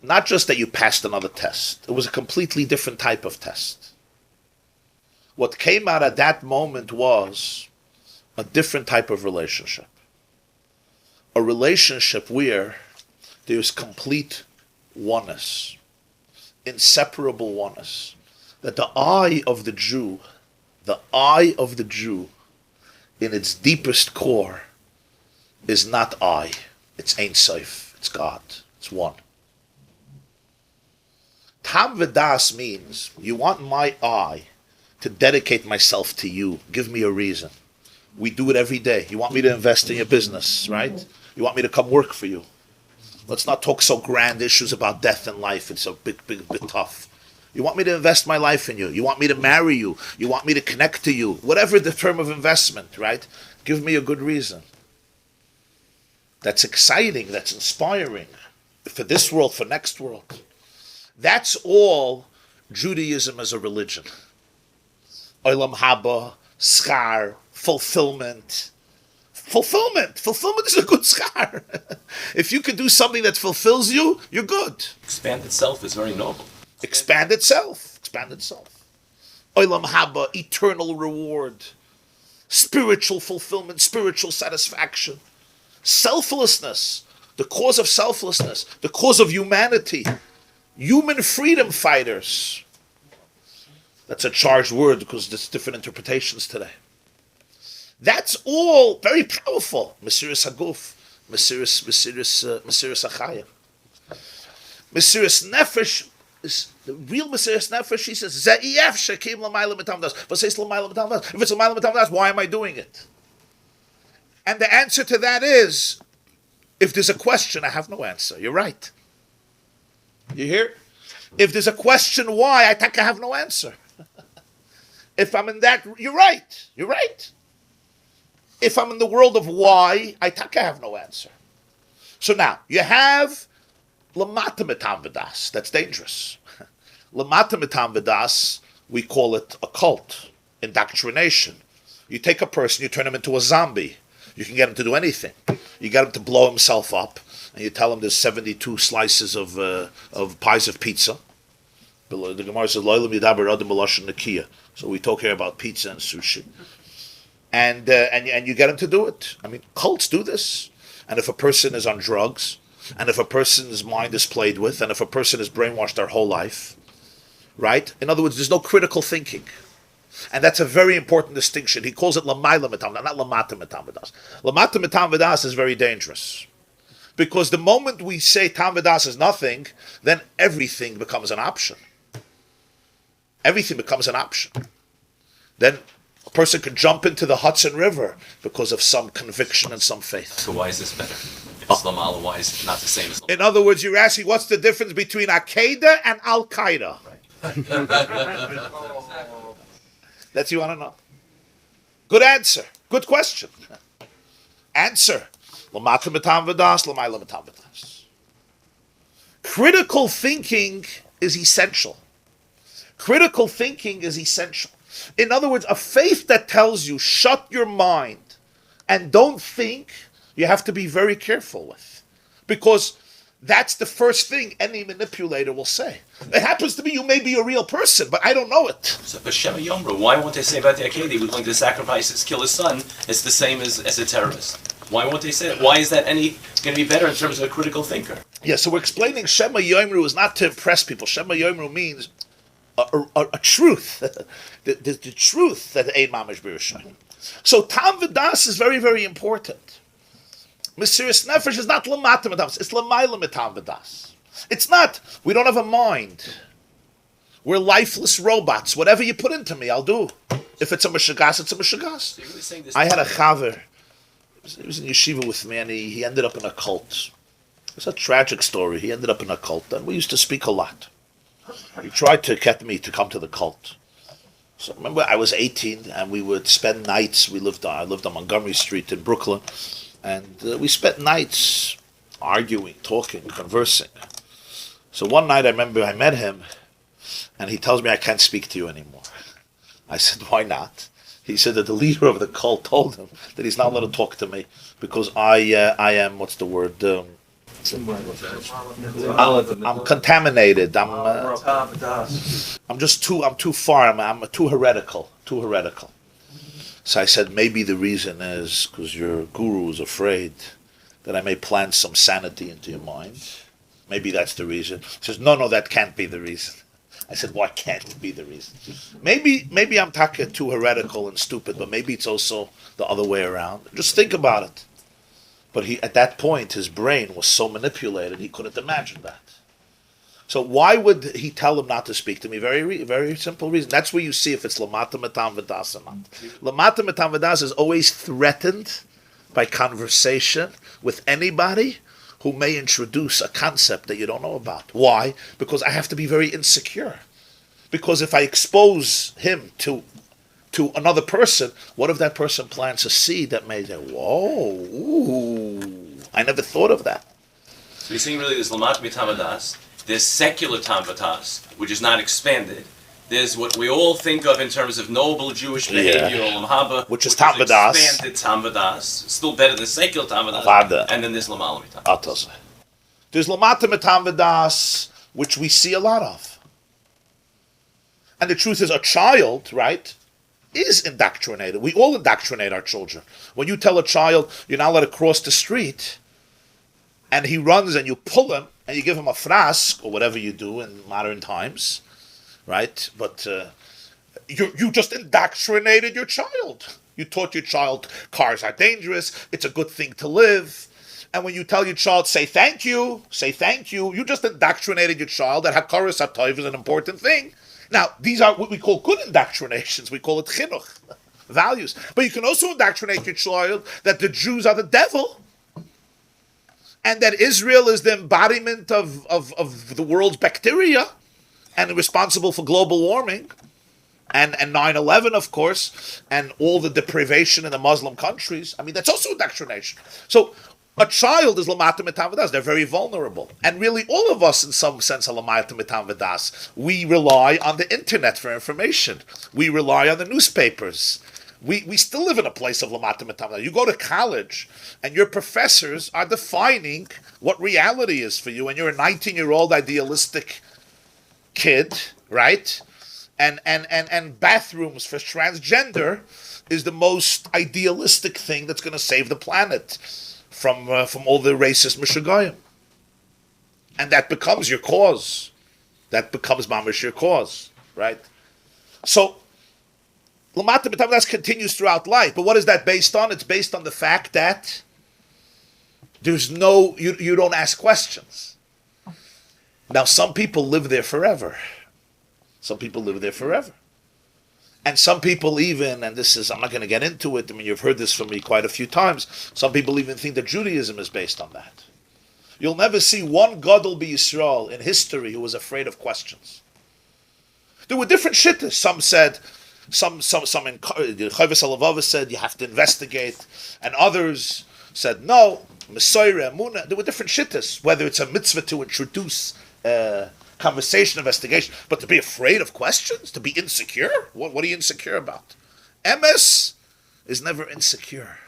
Not just that you passed another test. It was a completely different type of test. What came out at that moment was a different type of relationship. A relationship where there is complete oneness, inseparable oneness. That the eye of the Jew, in its deepest core, is not I. It's Ein Sof. It's God. It's one. Tam v'das means, you want my eye to dedicate myself to you. Give me a reason. We do it every day. You want me to invest in your business, right? You want me to come work for you. Let's not talk so grand issues about death and life. It's a bit tough. You want me to invest my life in you. You want me to marry you. You want me to connect to you. Whatever the term of investment, right? Give me a good reason. That's exciting. That's inspiring. For this world, for next world. That's all Judaism as a religion. Olam haba, schar, fulfillment. Fulfillment is a good schar. If you can do something that fulfills you, you're good. Expand itself is very noble. Expand itself. Olam haba, eternal reward. Spiritual fulfillment, spiritual satisfaction. Selflessness, the cause of selflessness, the cause of humanity. Human freedom fighters. That's a charged word because there's different interpretations today. That's all very powerful. Mesiris Haguf, Mesiris Achaya. Mesiris Nefesh is the real Mesiris Nefesh. He says, Ze'iyef shekim l'mayla mitam das. If it's l'mayla mitam das, why am I doing it? And the answer to that is, if there's a question, I have no answer. You're right. You hear? If there's a question why, I think I have no answer. If I'm in that, you're right. If I'm in the world of why, I think I have no answer. So now, you have Lamata Mitam V'das. That's dangerous. Lamata Mitam V'das, we call it a cult, indoctrination. You take a person, you turn him into a zombie. You can get him to do anything. You get him to blow himself up. And you tell him there's 72 slices of pies of pizza. The Gemara says, so we talk here about pizza and sushi. And you get him to do it. I mean, cults do this. And if a person is on drugs, and if a person's mind is played with, and if a person is brainwashed their whole life, right? In other words, there's no critical thinking. And that's a very important distinction. He calls it lamayla mitam, not lamata mitam v'das. Lamata mitam v'das is very dangerous. Because the moment we say Tam V'das is nothing, then everything becomes an option. Everything becomes an option. Then a person can jump into the Hudson River because of some conviction and some faith. So why is this better? If it's Lamala, why is it not the same as Lamala? In other words, you're asking what's the difference between Akeida and Al-Qaeda? That's you want to know. Good answer. Good question. Answer. Critical thinking is essential. In other words, a faith that tells you, shut your mind and don't think, you have to be very careful with. Because that's the first thing any manipulator will say. It happens to be you may be a real person, but I don't know it. So, but Shema Yomra, why won't they say about the Akeida, he was going to sacrifice, kill his son, it's the same as a terrorist? Why won't they say that? Why is that going to be better in terms of a critical thinker? Yeah, so we're explaining Shema Yomru is not to impress people. Shema Yomru means a truth. the truth that Ein Mamish B'Yerushalayim. So Tam V'das is very, very important. Mesiris Nefesh is not Lamata Mitam, it's Lamayla Mitam V'das. It's not, we don't have a mind. We're lifeless robots. Whatever you put into me, I'll do. If it's a Meshagas, it's a Meshagas. So you're really saying this I had a chaver. He was in yeshiva with me, and he ended up in a cult. It's a tragic story. He ended up in a cult, and we used to speak a lot. He tried to get me to come to the cult. So remember, I was 18, and we would spend nights. I lived on Montgomery Street in Brooklyn, and we spent nights arguing, talking, conversing. So one night I remember I met him, and he tells me I can't speak to you anymore. I said, why not? He said that the leader of the cult told him that he's not allowed to talk to me because I am, what's the word? I'm contaminated. I'm too far. I'm too heretical. So I said, maybe the reason is because your guru is afraid that I may plant some sanity into your mind. Maybe that's the reason. He says, no, that can't be the reason. I said, why can't it be the reason? Maybe I'm too heretical and stupid, but maybe it's also the other way around. Just think about it. But at that point, his brain was so manipulated, he couldn't imagine that. So why would he tell him not to speak to me? Very simple reason. That's where you see if it's lamata metam v'das or not. Lamata metam v'das is always threatened by conversation with anybody who may introduce a concept that you don't know about. Why? Because I have to be very insecure. Because if I expose him to another person, what if that person plants a seed that may say, whoa, ooh, I never thought of that. So you're saying really there's lamat mitamadas, there's secular tamvatas, which is not expanded. There's what we all think of in terms of noble Jewish behavior, olam haba, which is tamvadas. Expanded tamvadas, still better than secular tamvadas. And then there's lamala mitamadas. There's lamata mitamvadas, which we see a lot of. And the truth is, a child, right, is indoctrinated. We all indoctrinate our children. When you tell a child you're not allowed to cross the street, and he runs and you pull him and you give him a frask or whatever you do in modern times, right? But you just indoctrinated your child. You taught your child cars are dangerous. It's a good thing to live. And when you tell your child, say thank you, you just indoctrinated your child that hakaras hatov is an important thing. Now, these are what we call good indoctrinations. We call it chinuch, values. But you can also indoctrinate your child that the Jews are the devil and that Israel is the embodiment of the world's bacteria and responsible for global warming and 9/11, of course, and all the deprivation in the Muslim countries. I mean, that's also indoctrination. So a child is lamata mitam v'das. They're very vulnerable. And really, all of us, in some sense, are lamata mitam v'das. We rely on the internet for information. We rely on the newspapers. We still live in a place of lamata mitam v'das. You go to college, and your professors are defining what reality is for you, and you're a 19-year-old idealistic kid, right? And bathrooms for transgender is the most idealistic thing that's going to save the planet from all the racist mishagayim. And that becomes your cause. That becomes Maamer your cause, right? So, Lamata B'Tavdas continues throughout life. But what is that based on? It's based on the fact that there's you don't ask questions. Now, some people live there forever. And some people even, and this is, I'm not going to get into it, I mean, you've heard this from me quite a few times, some people even think that Judaism is based on that. You'll never see one Gadol B'Yisrael in history who was afraid of questions. There were different shittas. Some said, some in Chavis Alavava said you have to investigate, and others said no, Mesoira, Amuna. There were different shittas, whether it's a mitzvah to introduce conversation, investigation, but to be afraid of questions, to be insecure? What are you insecure about? MS is never insecure.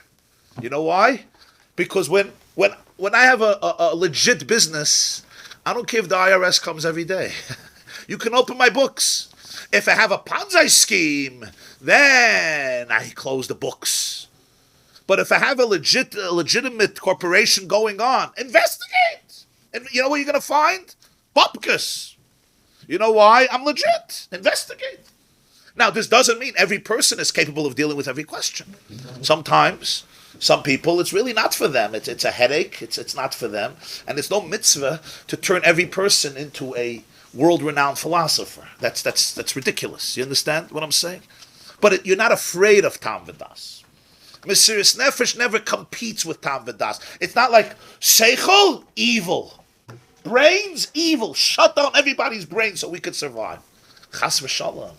You know why? Because when I have a legit business, I don't care if the IRS comes every day. You can open my books. If I have a Ponzi scheme, then I close the books. But if I have a legitimate corporation going on, investigate. And you know what you're going to find? Bupkis. You know why? I'm legit. Investigate. Now, this doesn't mean every person is capable of dealing with every question. Sometimes, some people, it's really not for them. It's a headache. It's not for them. And it's no mitzvah to turn every person into a world-renowned philosopher. That's ridiculous. You understand what I'm saying? But you're not afraid of Tam V'das. Mesiris Nefesh never competes with Tam V'das. It's not like Seichel, evil. Brains, evil. Shut down everybody's brains so we could survive. Chas v'shalom.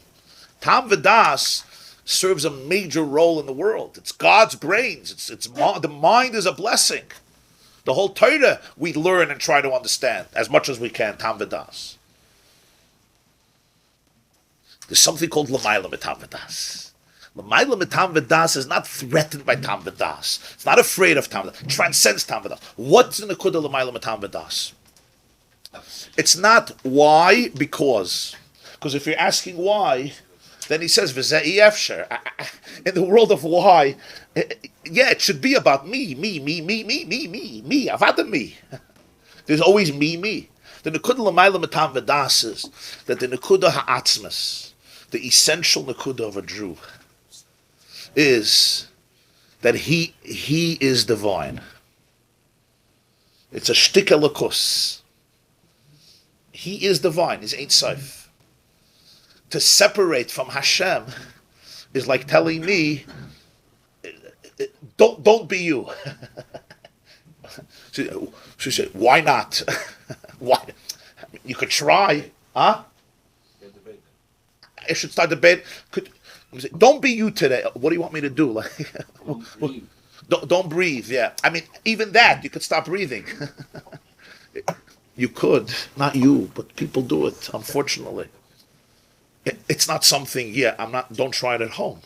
Tam v'das serves a major role in the world. It's God's brains. The mind is a blessing. The whole Torah we learn and try to understand as much as we can. Tam v'das. There's something called l'mayla mitam v'das. L'mayla mitam v'das is not threatened by tam v'das. It's not afraid of tam v'das. It transcends tam v'das. What's in the kudah l'mayla mitam v'das? It's not why, because. Because if you're asking why, then he says, V'zei efsher. In the world of why, yeah, it should be about me, avada me. There's always me. The nekuda l'mayla mitam v'das is that the nekuda ha'atzmas, the essential nekuda of a Jew, is that he is divine. It's a shtik elokus. He is divine. He's Ein Sof. To separate from Hashem is like telling me, don't be you. She said, why not? Why? You could try, huh? I should start debate. Don't be you today. What do you want me to do? Like, don't breathe. Yeah, I mean, even that you could stop breathing. You could, not you, but people do it. Unfortunately, it's not something. Yeah, I'm not. Don't try it at home.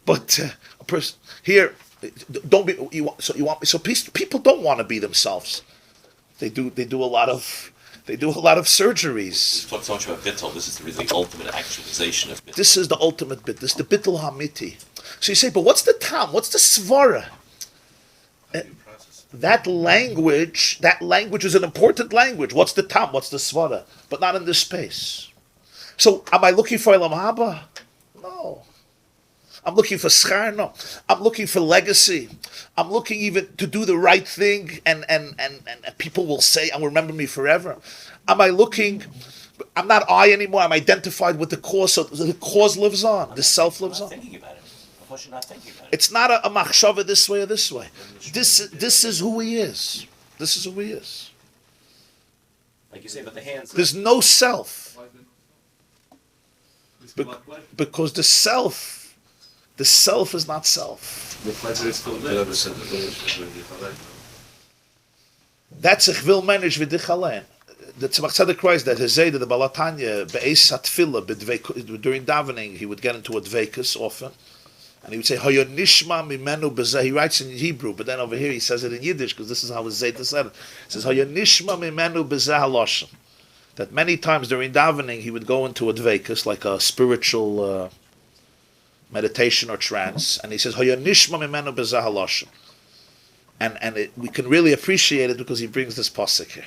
But a person here, don't be. You want. So people don't want to be themselves. They do a lot of. They do a lot of surgeries. Talk so much about bittul. This is really the ultimate actualization of bittul. This is the ultimate bit. This is the bittul hamiti. So you say, but what's the tam? What's the svara? That language is an important language. What's the tam? What's the svara? But not in this space. So am I looking for Elam Haba? No. I'm looking for schar? No. I'm looking for legacy. I'm looking even to do the right thing and people will say and remember me forever. Am I looking, I'm not I anymore, I'm identified with the cause, so the cause lives on, the self lives on. Thinking about it. Of course you're not thinking about it. It's not a machshava this way or this way. This is who he is. This is who he is. Like you say about the hands. There's no self. Because the self is not self. That's ich will manage with dich allein. The Tzemach Tzedek cries that his Zayda, the Balatanya, be'es hatfila, during davening, he would get into a dveikus often, and he would say, Hoyo nishma mimenu bezeh. He writes in Hebrew, but then over here he says it in Yiddish, because this is how his Zayda said it. He says, Hoyo nishma mimenu bezeh haloshem. That many times during davening, he would go into a dveikus, like a spiritual meditation or trance, and he says, Hoyo nishma mimenu bezeh haloshem. And we can really appreciate it because he brings this pasuk here.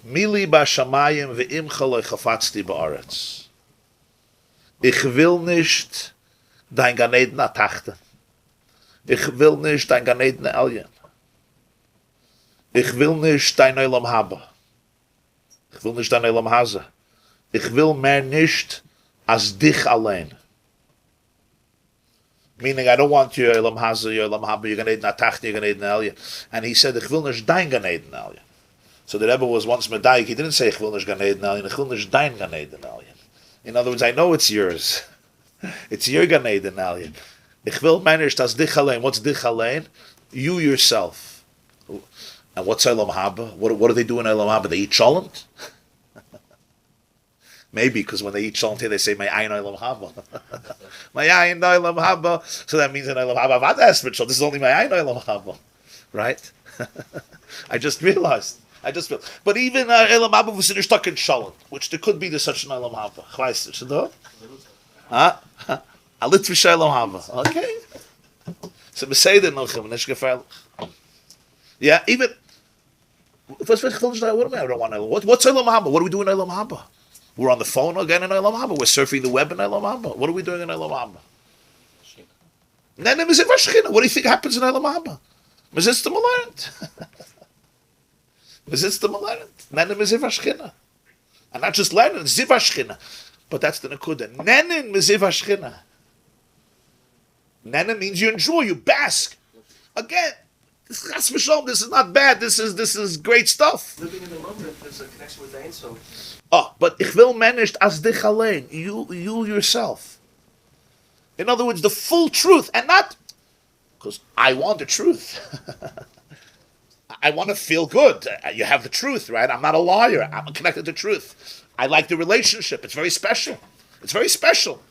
Mili ba'shamayim ve'imcha lo chafatzti ba'aretz. Ich will nicht dein Gan Eden atachten. Ich will nicht dein Gan Eden elyon. Ich will nicht dein Olam haba. Ich will nicht dein Olam haza. Ich will mehr nicht als dich allein. Meaning, I don't want your Olam haza, your Olam haba, your Gan Eden atachten, your Gan Eden elyon. And he said, Ich will nicht dein Gan Eden elyon. So the Rebbe was once medayik. He didn't say Ich will nicht Gan Eden elyon. Ich will nicht dein Gan Eden elyon. In other words, I know it's yours. It's your Gan Eden elyon. Ich will manage das dich allein. What's dich allein? You yourself. And what's Olam haba? What do they do in Olam haba? They eat cholent? Maybe because when they eat cholent here, they say, "My ayin Olam haba." My ayin Olam haba. So that means in Olam haba, I've asked for this is only my ayin Olam haba, right? I just realized. But even Olam haba was stuck in cholent, which there could be the such an Olam haba. A little Olam haba. Okay. So we say that noch nicht gefährlich. Yeah, even. What's Olam haba? What's Olam haba? What do we do in Olam haba? We're on the phone again in Olam haba. We're surfing the web in Olam haba. What are we doing in Olam haba? What do you think happens in Olam haba? Mizitz the Malarent. Mizitz the Malarent. Nenem is Ivashchina. And not just learning, Zivashchina. But that's the Nakuda. Nenem is Ivashchina. Nenem means you enjoy, you bask. Again, this is not bad. This is great stuff. Living in the moment, there's a connection with the Ein Sof. Oh, but ich will manage as dich allein. You yourself. In other words, the full truth, and not because I want the truth. I want to feel good. You have the truth, right? I'm not a liar. I'm connected to truth. I like the relationship. It's very special. It's very special.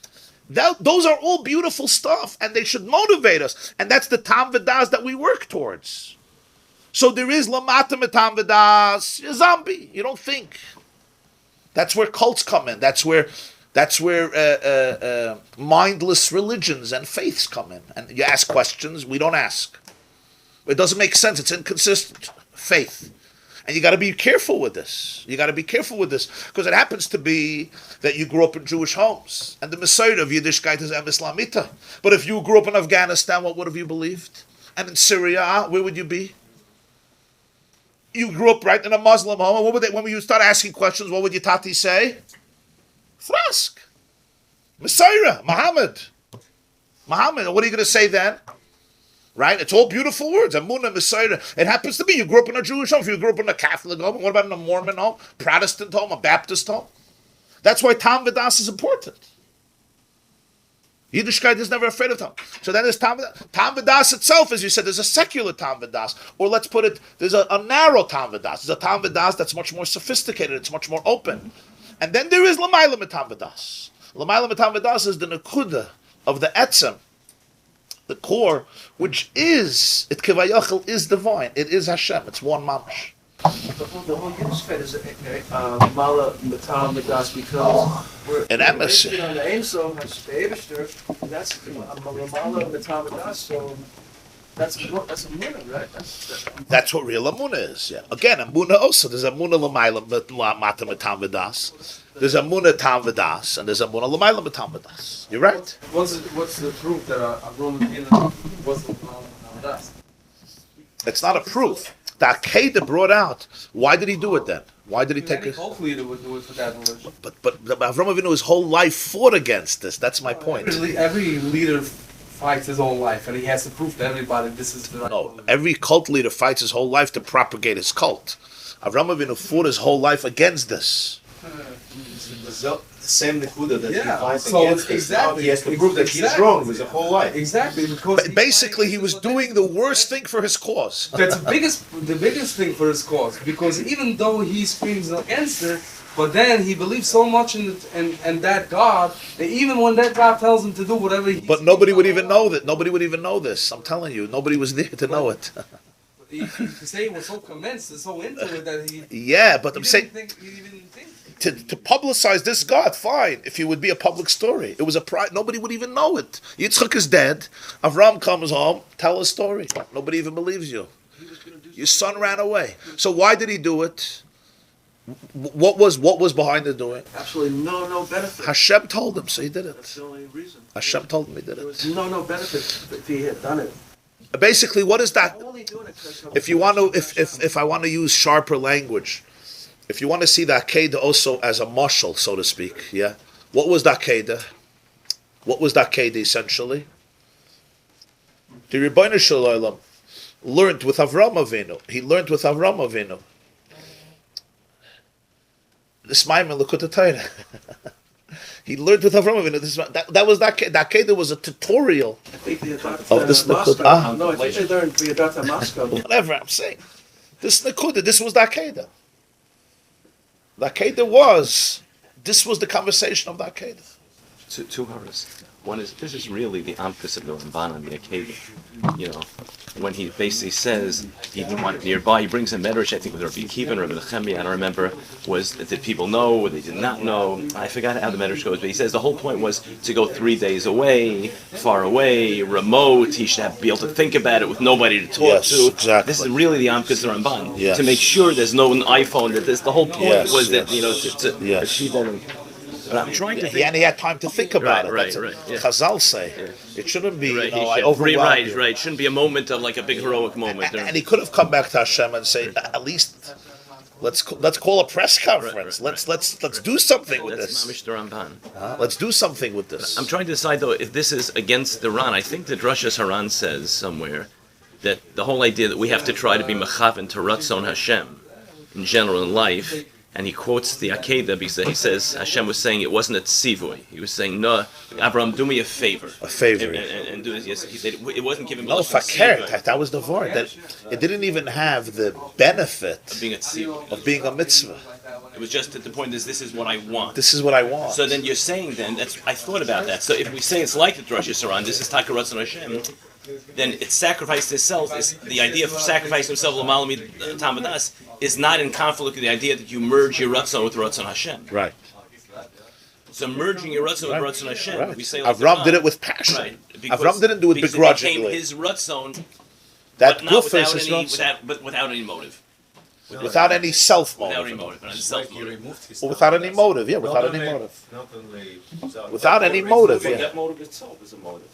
Those are all beautiful stuff, and they should motivate us. And that's the tam v'das that we work towards. So there is lamata metam v'das, a zombie. You don't think. That's where cults come in. That's where mindless religions and faiths come in. And you ask questions, we don't ask. It doesn't make sense. It's inconsistent. Faith. And you got to be careful with this. You got to be careful with this. Because it happens to be that you grew up in Jewish homes. And the Messiah of Yiddishkeit is Islamita. But if you grew up in Afghanistan, what would have you believed? And in Syria, where would you be? You grew up right in a Muslim home. What would when you start asking questions, what would your tati say? Frask. Messiah, Muhammad. What are you going to say then? Right? It's all beautiful words. Amunah, Messiah. It happens to be you grew up in a Jewish home. If you grew up in a Catholic home, what about in a Mormon home? Protestant home? A Baptist home? That's why Tam V'das is important. Yiddishkeit is never afraid of Tam. So then there's Tam V'das. Tam V'das itself, as you said, there's a secular Tam V'das. Or let's put it, there's a narrow Tam V'das. There's a Tam V'das that's much more sophisticated. It's much more open. And then there is L'mayla Metam V'das. L'mayla Metam V'das is the Nekuda of the Etzem, the core, which is, it Kivayachal is divine. It is Hashem. It's one mamash. The whole Yiddishkeit is Mala Matam Midas because we're based on the Ein Sof HaShpeibishter, and that's Mala Matam Midas, so that's a munah, right? That's what real amunah is, yeah. Again, amunah also, there's amunah l'mayla mata matam v'das, there's amunah tam v'das, and there's amunah l'mayla matam v'das. You're right. What's the proof that Avram Avinu wasn't v'das? It's not a proof. The Akeida brought out. Why did he do it then? Why did he take it? Cult leader would do it for that religion. But Avram Avinu, his whole life fought against this. That's my point. Every leader fights his own life, and he has to prove to everybody this is the right religion. Every cult leader fights his whole life to propagate his cult. Avram Avinu fought his whole life against this. The same Nekuda that he fights so against this. exactly, Now he has to prove that he's wrong with the whole life. Exactly, because Basically, he was doing the worst thing for his cause. that's the biggest thing for his cause. Because even though he screams against it, but then he believes so much in that God that even when that God tells him to do whatever he. But nobody would even know that. Nobody would even know this. I'm telling you, nobody was there to know it. He say he was so convinced and so into it that he. Yeah, but I'm saying. He didn't think. To publicize this God, fine. If it would be a public story, it was a pride. Nobody would even know it. Yitzchak is dead. Avram comes home. Tell a story. Nobody even believes you. Your son ran away. So why did he do it? What was behind the doing? Absolutely no benefit. Hashem told him, so he did That's it. the only reason. Hashem told him he did There was it. no benefit if he had done it. Basically, what is that? I'm only doing it because If you want to, if I want to use sharper language, if you want to see the Akeida also as a mashal, so to speak, yeah. What was the Akeida? What was the Akeida essentially? The Rebbeinu Shalom learned with Avram Avinu. He learned with Avram Avinu. This Maamer L'Kutei Torah. He learned with Avram Avinu. That was the Akeida was a tutorial I think the of this Nekuda. No, I think they learned V'yadat Moscow. Whatever I'm saying. This Nekuda, this was the Akeida. The Akeida this was the conversation of the Akeida. Two horrors. One is, this is really the Amkus of the Ramban on the Akeida. You know, when he basically says he didn't want it nearby, he brings a medrash, I think with Rabbi Akiva and Rabbi Nechemia, I don't remember, was did people know or they did not know? I forgot how the medrash goes, but he says the whole point was to go 3 days away, far away, remote, he should be able to think about it with nobody to talk to. Exactly. This is really the Amkus of the Ramban. Yes. To make sure there's no iPhone, that the whole point was that, you know, to Yes. achieve that. But I'm trying to think. And he had time to think about it. Right, That's right, what yeah. Chazal say. It shouldn't be, Right, I overwhelmed you. right. Shouldn't be a moment of like a big heroic moment. And he could have come back to Hashem and say, at least let's call a press conference. Right. Let's do something with That's this. Mamish the Ramban. Let's do something with this. I'm trying to decide though if this is against the Ran. I think that Rosh Hashanah says somewhere that the whole idea that we have to try to be mechaven to Ratzon Hashem in general in life and he quotes the Akeida because he says Hashem was saying it wasn't a tzivui. He was saying, no, Abraham, do me a favor. A favor. And do this. Yes, he said it wasn't given. No, fakir. That was the word. That it didn't even have the benefit Of being a tzivui. of being a mitzvah. It was just that the point is, this is what I want. This is what I want. So then you're saying I thought about that. So if we say it's like the Rosh Hashanah, this is Takarotz and Hashem, then it's sacrifice itself. Is the idea of sacrificing himself l'malami tamadas is not in conflict with the idea that you merge your Ratzon with Ratzon Hashem. Right. So merging your Ratzon with Ratzon Hashem, Right. we say like Avram did it with passion. Right. Avram didn't do it because begrudgingly. It became his Ratzon, That but not guf is without any motive. without any self Without any motive. motive. Not self motive. Or without any motive, yeah, without any motive. Not only Without any motive, but yeah. that motive itself is a motive.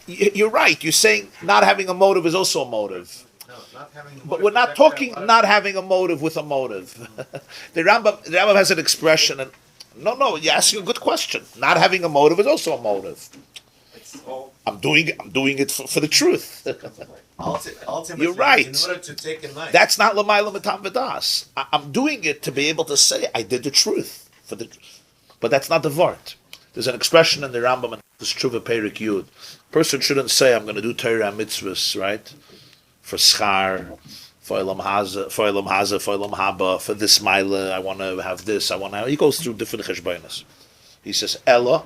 You're right. You're saying not having a motive is also a motive. No, not having. But we're not talking not having a motive with a motive. the Rambam has an expression, and no, you're asking a good question. Not having a motive is also a motive. It's all I'm doing it for the truth. ultimately. You're right. In order to take a knife. That's not l'mayla mitam v'das. I'm doing it to be able to say I did the truth but that's not the vart. There's an expression in the Rambam and this Tshuva Perik Yud. Person shouldn't say I'm going to do Torah mitzvahs, right? For schar, for Elam Haza, for Elam Haba, for this Maila, I want to have this, he goes through different cheshbonos. He says, Ella,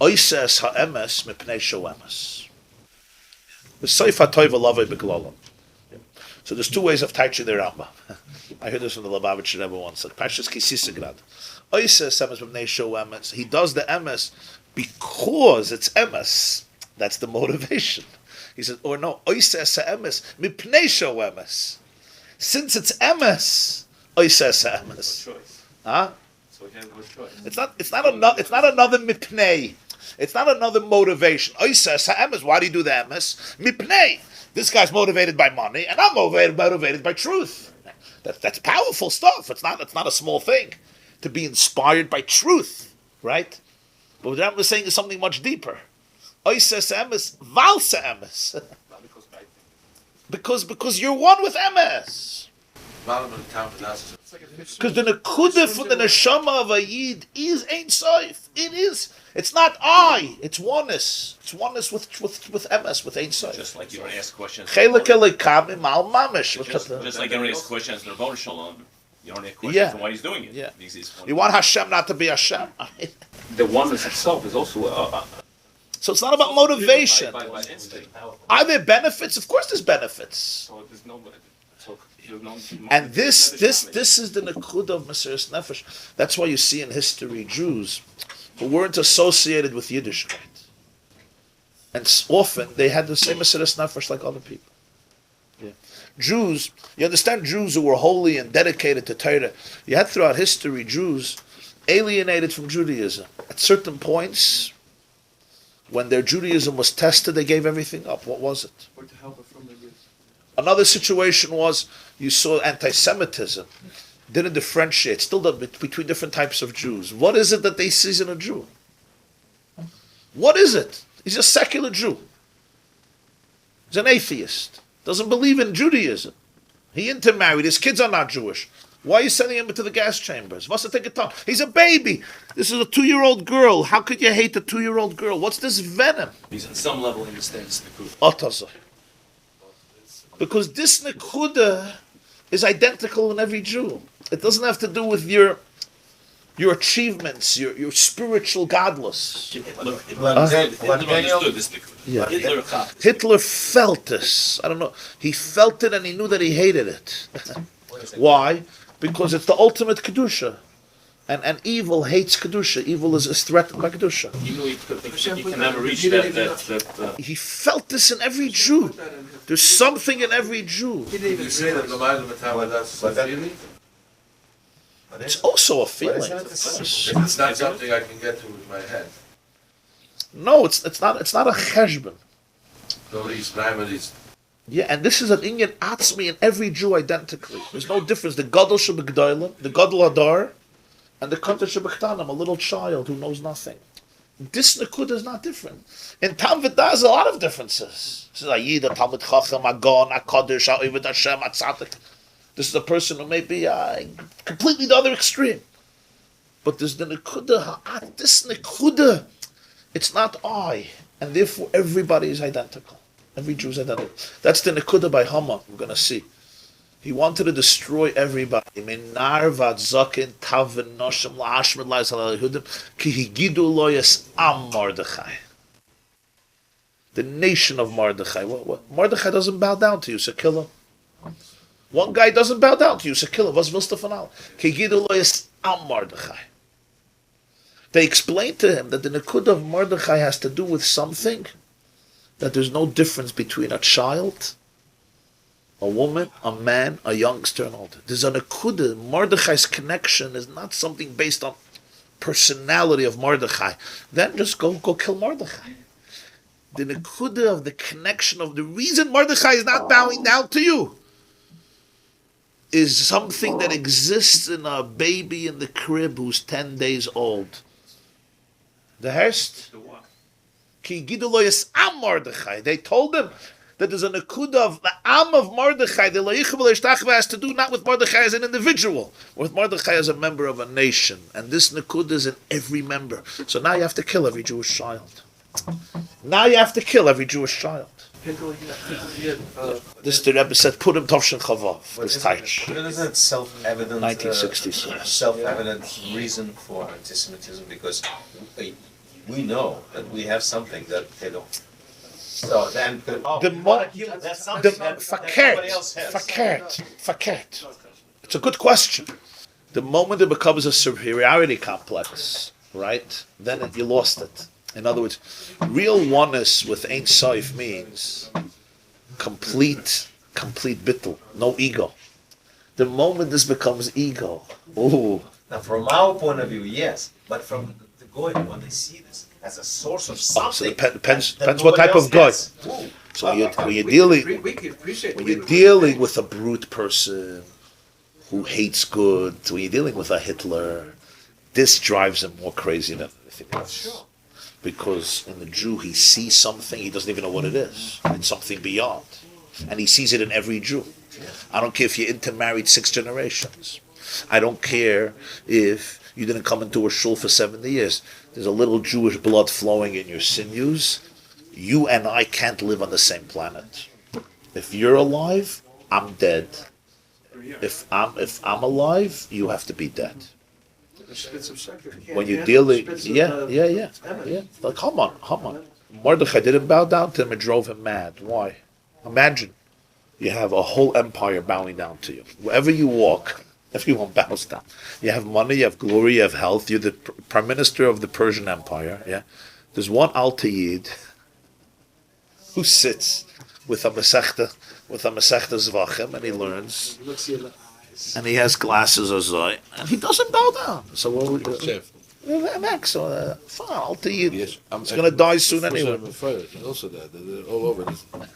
oises ha'emes mipnei sho'emes. V'soif ha'toiv alavei b'glolam. So there's two ways of teaching the Rambam. I heard this from the Lubavitcher Rebbe once. Parshas ki Sisa grad. Oises emes mipnei sho'emes. He does the emes because it's emes. That's the motivation. He says, or no, oises ha'emes mipnei sho'emes. Since it's emes, oises ha'emes. Huh? It's not another mipnei. It's not another motivation. Oises ha'emes. Why do you do the emes? Mipnei. This guy's motivated by money, and I'm motivated by truth. That's powerful stuff. It's not a small thing to be inspired by truth, right? But what Rabbi was saying is something much deeper. Oises emes, valse emes. Because you're one with emes. Because the nekuda for the neshama of a yid is Ein Sof. It is. It's not I. It's oneness. It's oneness with emes, with Ein Sof. Just like you don't ask questions. Chelek elikam mal mamish. Just like you don't ask questions, they're bone shalom. You don't ask questions on why he's doing it. Yeah. He's You want Hashem not to be Hashem. The oneness itself is also So it's not about motivation. by instinct. Are there benefits? Of course, there's benefits. So there's no. So there's no. And this is the nekuda of Mesiras Nefesh. That's why you see in history Jews who weren't associated with Yiddishkeit, and often they had the same Mesiras Nefesh like other people. Yeah. Jews, you understand, Jews who were holy and dedicated to Torah. You had throughout history Jews alienated from Judaism. At certain points, when their Judaism was tested, they gave everything up. What was it? Another situation was you saw anti-Semitism. Didn't differentiate, still between different types of Jews. What is it that they see in a Jew? What is it? He's a secular Jew. He's an atheist. Doesn't believe in Judaism. He intermarried. His kids are not Jewish. Why are you sending him to the gas chambers? He's a baby. This is a 2-year-old girl. How could you hate a 2-year-old girl? What's this venom? He's on some level understands the nekuda. Because this nekuda is identical in every Jew. It doesn't have to do with your achievements, your spiritual godless. Hitler understood this nekuda. Yeah. Hitler felt this. I don't know. He felt it and he knew that he hated it. Why? Because it's the ultimate kedusha, and evil hates kedusha. Evil is threatened by kedusha. He knew he can never reach that. He felt this in every Jew. There's something in every Jew. It's also a feeling. It's not something I can get to with my head. No, it's not a cheshbon. Yeah, and this is an inyan atzmi in every Jew identically. There's no difference. The gadol shebegdolim, the gadol Adar, and the kanta shebechtanim, a little child who knows nothing. This nekuda is not different. In Tam V'dah, there's a lot of differences. This is Ayida, Talmud Chacham, Agon, Akadosh, Ha'ovid Hashem, Atzadik. This is a person who may be completely the other extreme. But there's the nekuda, this nekuda, it's not I. And therefore everybody is identical. Every Jew is identical. That's the nekuda by Haman, we're going to see. He wanted to destroy everybody. The nation of Mordechai. What? Mordechai doesn't bow down to you, so kill him. One guy doesn't bow down to you, so kill him. Was willst du von allem? Kigidu lo yes am Mordechai. They explained to him that the Nekud of Mordechai has to do with something, that there's no difference between a child, a woman, a man, a youngster, and older. There's a Nekud. Mordechai's connection is not something based on personality of Mordechai. Then just go kill Mordechai. The Nekuda of the connection of the reason Mordechai is not bowing down to you is something that exists in a baby in the crib who's 10 days old. The Herst? Ki gidu lo yis am Mordechai. They told him that there's a Nekuda of the Am of Mordechai, the Loichim Leishtachva has to do not with Mordechai as an individual, with Mordechai as a member of a nation. And this Nekuda is in every member. So now you have to kill every Jewish child. Now you have to kill every Jewish child. This the Rebbe said, purim Tovshin Chavav. This Taich. Isn't it self-evident? 1966. Self-evident reason for anti-Semitism, because we know that we have something that they don't. So then, Fakert. It's a good question. The moment it becomes a superiority complex, right? Then you lost it. In other words, real oneness with Ein Sof means complete bittul, no ego. The moment this becomes ego, ooh. Now, from our point of view, yes, but from the goy, when they see this as a source of something, so it depends what type of goy. So when you're dealing with a brute person who hates good, when you're dealing with a Hitler, this drives him more crazy than anything else. Because in the Jew, he sees something, he doesn't even know what it is. It's something beyond. And he sees it in every Jew. I don't care if you're intermarried 6 generations. I don't care if you didn't come into a shul for 70 years. There's a little Jewish blood flowing in your sinews. You and I can't live on the same planet. If you're alive, I'm dead. If I'm alive, you have to be dead. When you're dealing, yeah. Like Haman. Mordechai didn't bow down to him, it drove him mad. Why? Imagine you have a whole empire bowing down to you. Wherever you walk, everyone bows down. You have money, you have glory, you have health. You're the prime minister of the Persian Empire. Yeah, there's one Alta Yid who sits with a Masechta Zvachim, and he learns. And he has glasses and he doesn't bow down. So what we do? Max, fine, I'll tell you. Yes, it's going to die soon anyway. Also that they're all over.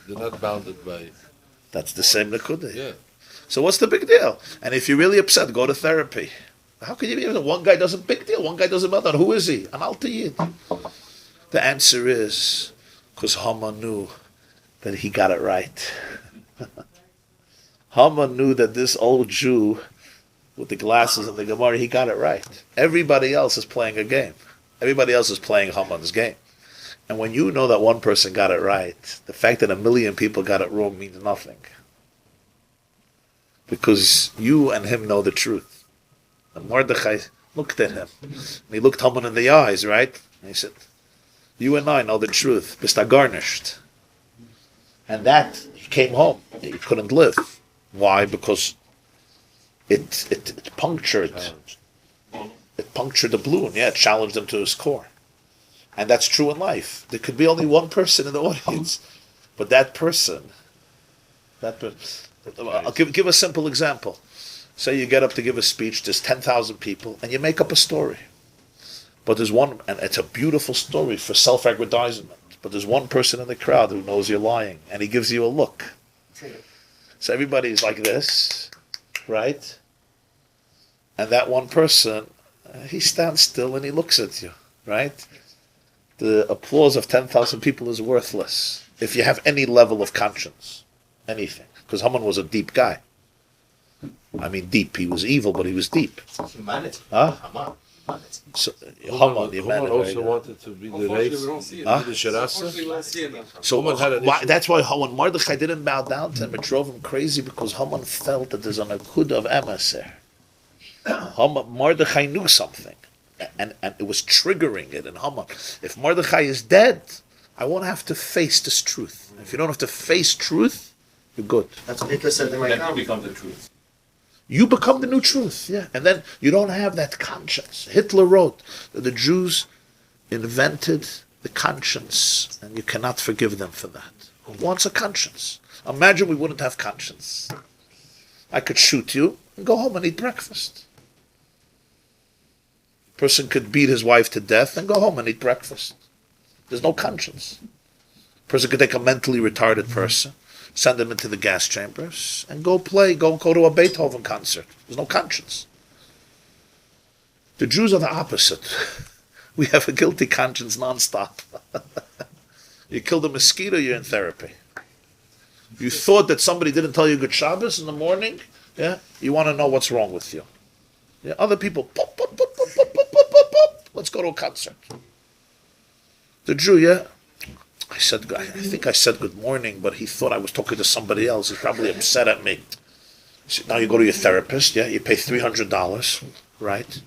They're not bounded by. That's the same Nekuda. Yeah. So what's the big deal? And if you're really upset, go to therapy. How can you be? One guy doesn't big deal. One guy doesn't bow down. Who is he? An Alta Yid. The answer is because Haman knew that he got it right. Haman knew that this old Jew with the glasses and the Gemara, he got it right. Everybody else is playing a game. Everybody else is playing Haman's game. And when you know that one person got it right, the fact that 1 million people got it wrong means nothing. Because you and him know the truth. And Mordechai looked at him. And he looked Haman in the eyes, right? And he said, you and I know the truth. Bista garnished. And that, he came home. He couldn't live. Why? Because it punctured the balloon. Yeah, it challenged him to his core. And that's true in life. There could be only one person in the audience, but that person. I'll give a simple example. Say you get up to give a speech, there's 10,000 people, and you make up a story. But there's one, and it's a beautiful story for self-aggrandizement, but there's one person in the crowd who knows you're lying, and he gives you a look. So everybody's like this, right? And that one person, he stands still and he looks at you, right? The applause of 10,000 people is worthless if you have any level of conscience, anything. Because Haman was a deep guy. I mean, deep. He was evil, but he was deep. Humanity. Huh? Haman. Humanity. So, Haman the man, also wanted to be the Unfortunately, race. we don't see it. The Unfortunately, we Sharasa. don't see it now. So Haman had an issue. that's why when Mordechai didn't bow down to him, it drove him crazy because Haman felt that there's an akud of emes there. Mordechai knew something, and it was triggering it in Haman. If Mordechai is dead, I won't have to face this truth. If you don't have to face truth, you're good. That's what Hitler said to my Then count. you become the truth. You become the new truth, yeah. And then you don't have that conscience. Hitler wrote that the Jews invented the conscience, and you cannot forgive them for that. Who wants a conscience? Imagine we wouldn't have conscience. I could shoot you and go home and eat breakfast. Person could beat his wife to death and go home and eat breakfast. There's no conscience. Person could take a mentally retarded person, send them into the gas chambers, and go to a Beethoven concert. There's no conscience. The Jews are the opposite. We have a guilty conscience nonstop. You killed a mosquito, you're in therapy. You thought that somebody didn't tell you good Shabbos in the morning, yeah? You want to know what's wrong with you. Yeah? Other people, pop, pop, pop, pop, pop, pop, pop, pop, pop. Let's go to a concert. The Jew, yeah? I think I said good morning, but he thought I was talking to somebody else. He's probably upset at me. Now you go to your therapist, yeah? You pay $300, right?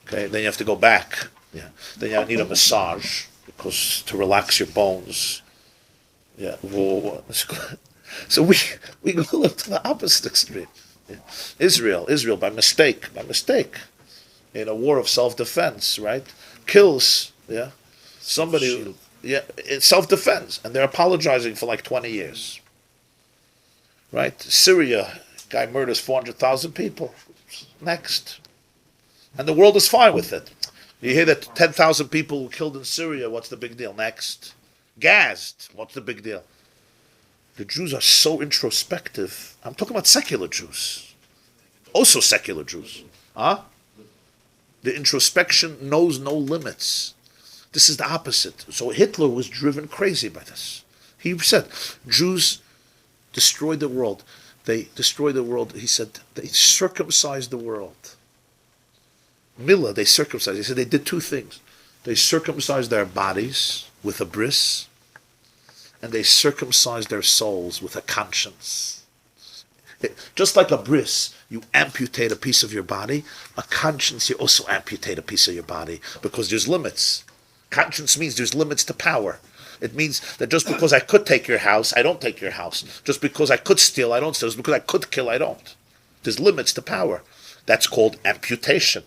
Okay, then you have to go back. Yeah. Then you need a massage because to relax your bones. Yeah. So we go to the opposite extreme. Yeah. Israel by mistake, in a war of self-defense, right? Kills, yeah, somebody, yeah, it's self-defense, and they're apologizing for like 20 years, right? Syria, guy murders 400,000 people. Next, and the world is fine with it. You hear that 10,000 people were killed in Syria. What's the big deal? Next, gassed. What's the big deal? The Jews are so introspective. I'm talking about secular Jews. Also secular Jews. Huh? The introspection knows no limits. This is the opposite. So Hitler was driven crazy by this. He said, Jews destroyed the world. They destroyed the world. He said, they circumcised the world. Mila, they circumcised. He said they did two things. They circumcised their bodies with a bris, and they circumcised their souls with a conscience. Just like a bris, you amputate a piece of your body, a conscience, you also amputate a piece of your body, because there's limits. Conscience means there's limits to power. It means that just because I could take your house, I don't take your house. Just because I could steal, I don't steal. Just because I could kill, I don't. There's limits to power. That's called amputation.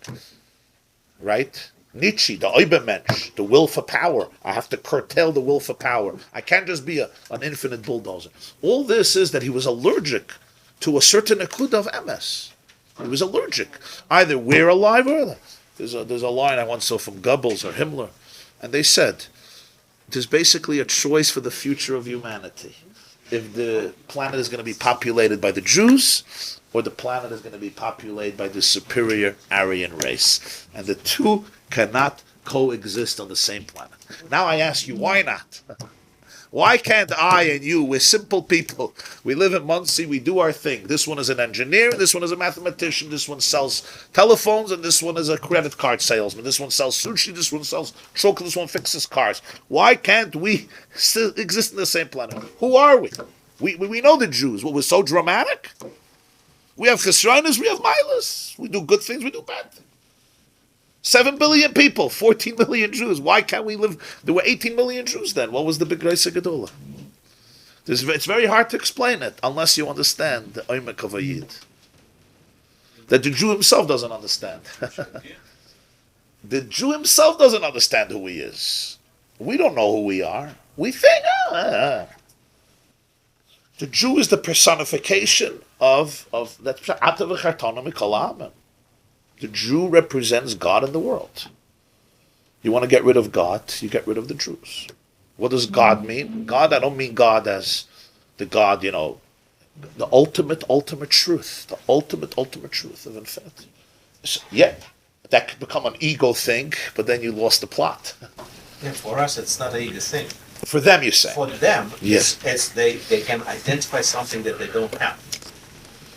Right? Nietzsche, the Oibermensch, the will for power. I have to curtail the will for power. I can't just be an infinite bulldozer. All this is that he was allergic to a certain akud of emes. He was allergic. Either we're alive or other. There's a line I once saw from Goebbels or Himmler, and they said, there's basically a choice for the future of humanity. If the planet is going to be populated by the Jews, or the planet is going to be populated by the superior Aryan race. And the two cannot coexist on the same planet. Now I ask you, why not? Why can't I and you, we're simple people, we live in Monsey, we do our thing. This one is an engineer, this one is a mathematician, this one sells telephones, and this one is a credit card salesman. This one sells sushi, this one sells chocolate, this one fixes cars. Why can't we still exist on the same planet? Who are we? We know the Jews. What was so dramatic? We have chassidus, we have milas. We do good things, we do bad things. 7 billion people, 14 million Jews. Why can't we live? There were 18 million Jews then. What was the big Reisa Gedola? It's very hard to explain it unless you understand the Oimek of a Yid. That the Jew himself doesn't understand. The Jew himself doesn't understand who he is. We don't know who we are. We think, The Jew is the personification of that. The Jew represents God in the world. You want to get rid of God, you get rid of the Jews. What does God mean? God, I don't mean God as the God, the ultimate truth. The ultimate truth of infinity. So, yeah, that could become an ego thing, but then you lost the plot. Yeah, for us, it's not an ego thing. For them, you say. For them, yes, it's they can identify something that they don't have.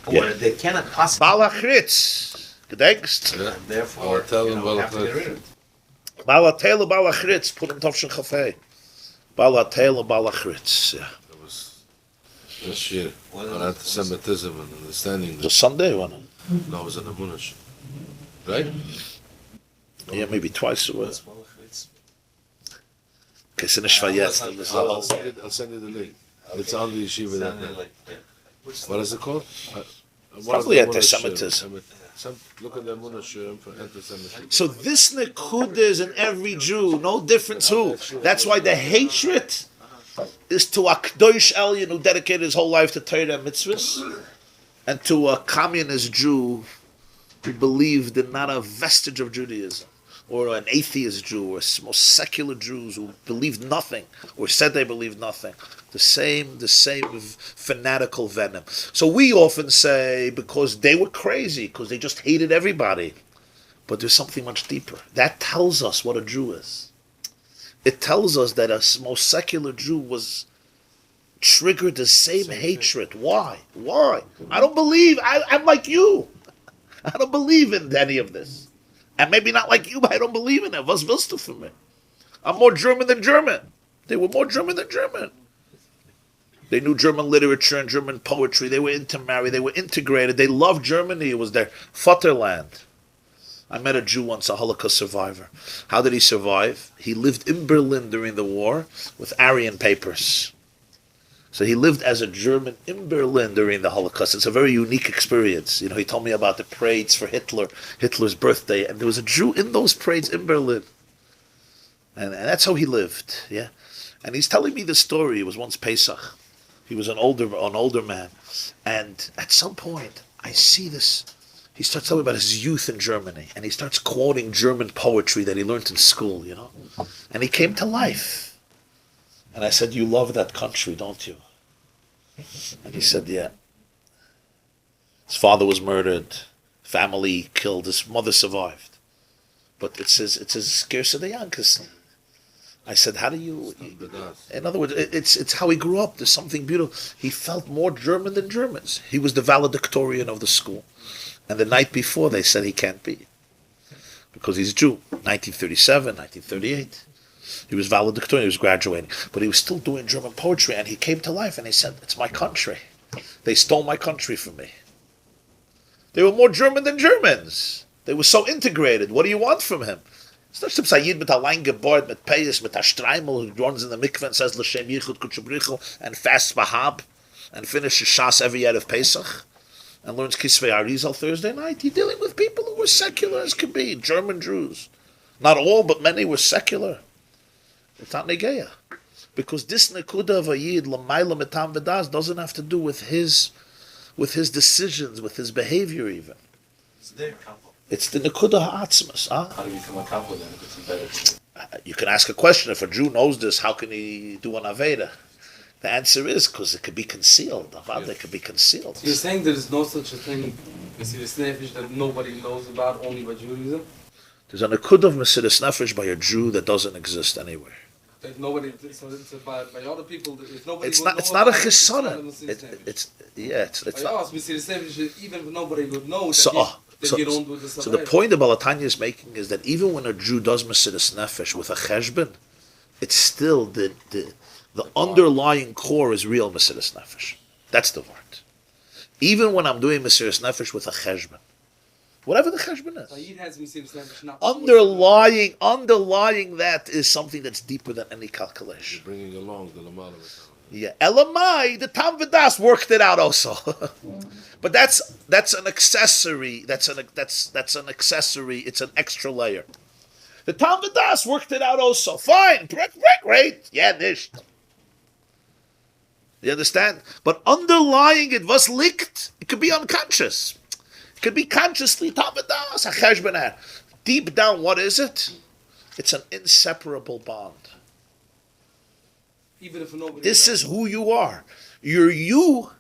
or they cannot possibly. Balachritz. Gedenkst? Yeah. Therefore, Tell them have to get rid of it. Balatelo Balachritz. Put him Tovshin Chafei. Balatelo Balachritz. Yeah. That was this year on anti-Semitism and understanding. The Sunday one. No, it was in the Munish. Right? Yeah, maybe twice a week. Okay, so I'll send you the link. It's on the yeshiva that night. What is it called? Probably anti-Semitism. Look at the Munish for anti-Semitism. So this Nekuda is in every Jew, no difference who. That's why the hatred is to a Kdosh Elyon who dedicated his whole life to Torah and mitzvahs, and to a communist Jew who believed in not a vestige of Judaism, or an atheist Jew, or most secular Jews who believed nothing, or said they believed nothing. The same fanatical venom. So we often say, because they were crazy, because they just hated everybody. But there's something much deeper. That tells us what a Jew is. It tells us that a most secular Jew was triggered the same hatred. Why? I don't believe. I'm like you. I don't believe in any of this. And maybe not like you, but I don't believe in it. Was willst du from me? I'm more German than German. They were more German than German. They knew German literature and German poetry. They were intermarried. They were integrated. They loved Germany. It was their Vaterland. I met a Jew once, a Holocaust survivor. How did he survive? He lived in Berlin during the war with Aryan papers. So he lived as a German in Berlin during the Holocaust. It's a very unique experience. He told me about the parades for Hitler's birthday, and there was a Jew in those parades in Berlin. And that's how he lived, yeah. And he's telling me the story. It was once Pesach. He was an older man. And at some point, I see this. He starts telling me about his youth in Germany, and he starts quoting German poetry that he learned in school, And he came to life. And I said, you love that country, don't you? And he said, yeah. His father was murdered, family killed, his mother survived. But it's his scarce of the young, because I said, how do you... In other words, it's how he grew up. There's something beautiful. He felt more German than Germans. He was the valedictorian of the school. And the night before, they said he can't be. Because he's Jew. 1937, 1938. He was valedictorian, he was graduating. But he was still doing German poetry, and he came to life, and he said, it's my country. They stole my country from me. They were more German than Germans. They were so integrated. What do you want from him? It's not some Sayyid mit a line geboard, mit Peyes, mit a Streimel, who runs in the mikveh and says, L'Shem Yichud Kutchabrichel, and fasts Bahab, and finishes Shas every year of Pesach, and learns Kisvei Arizal Thursday night. You're dealing with people who were secular as could be, German Jews. Not all, but many were secular. It's not Negeya. Because this Nekuda of a Yid, L'mayla Metam V'das, doesn't have to do with his decisions, with his behavior even. It's their couple. It's the Nekuda Ha'atzmas. How do you become a couple then if it's embedded? You can ask a question. If a Jew knows this, how can he do an Aveda? The answer is because it could be concealed. Avada could be concealed. You're saying there is no such a thing, Mesiras Nefesh, that nobody knows about, only by Judaism? There's a Nekuda of Mesiras Nefesh by a Jew that doesn't exist anywhere. That nobody, so it's by other people, if nobody It's would not. know It's not a about it, chesana. Mesiras Nefesh. It's By not. us, Mesiras Nefesh, even if nobody would know that, So you don't do the So the point the Balatanya is making is that even when a Jew does Mesiras Nefesh with a cheshbon, it's still the underlying core is real Mesiras Nefesh. That's the word. Even when I'm doing Mesiras Nefesh with a cheshbon, whatever the cheshbon is, Sayyid has Mesiras Nefesh, not underlying that is something that's deeper than any calculation. You're bringing along the Lamala. Yeah, Elamai, the Tam Vidas worked it out also, but that's an accessory. That's an accessory. It's an extra layer. The Tam Vidas worked it out also. Fine, great. Yeah, nisht. You understand? But underlying it was licked. It could be unconscious. It could be consciously Tam Vidas, a cheshbon. Deep down, what is it? It's an inseparable bond. even if nobody. This is who you are. Your you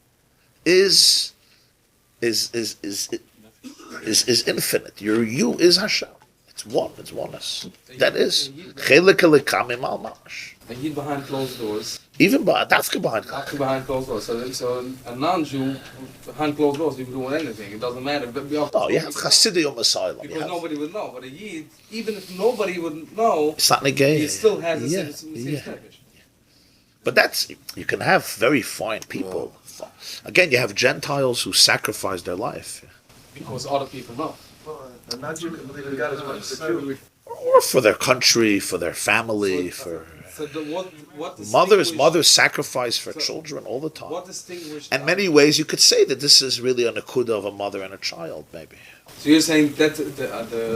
is infinite. Your you is Hashem. It's It's one. It's oneness. That is chelik elikamim al mamash. A Yid behind closed doors. Even dafka behind. After behind closed doors. So a non-Jew behind closed doors, you can do anything. It doesn't matter. But No, you have chassidus asylum. because nobody would know. But a Yid, even if nobody would know, It's not negated. he still has the Yeah, same yeah. nefesh. But you can have very fine people. Again, you have Gentiles who sacrifice their life. Because other people know. A non-Jew can believe in God as much as a Jew. Or for their country, for their family, for So what mothers sacrifice for children all the time. What distinguished? In many ways, you could say that this is really a nakuda of a mother and a child, maybe. So you're saying that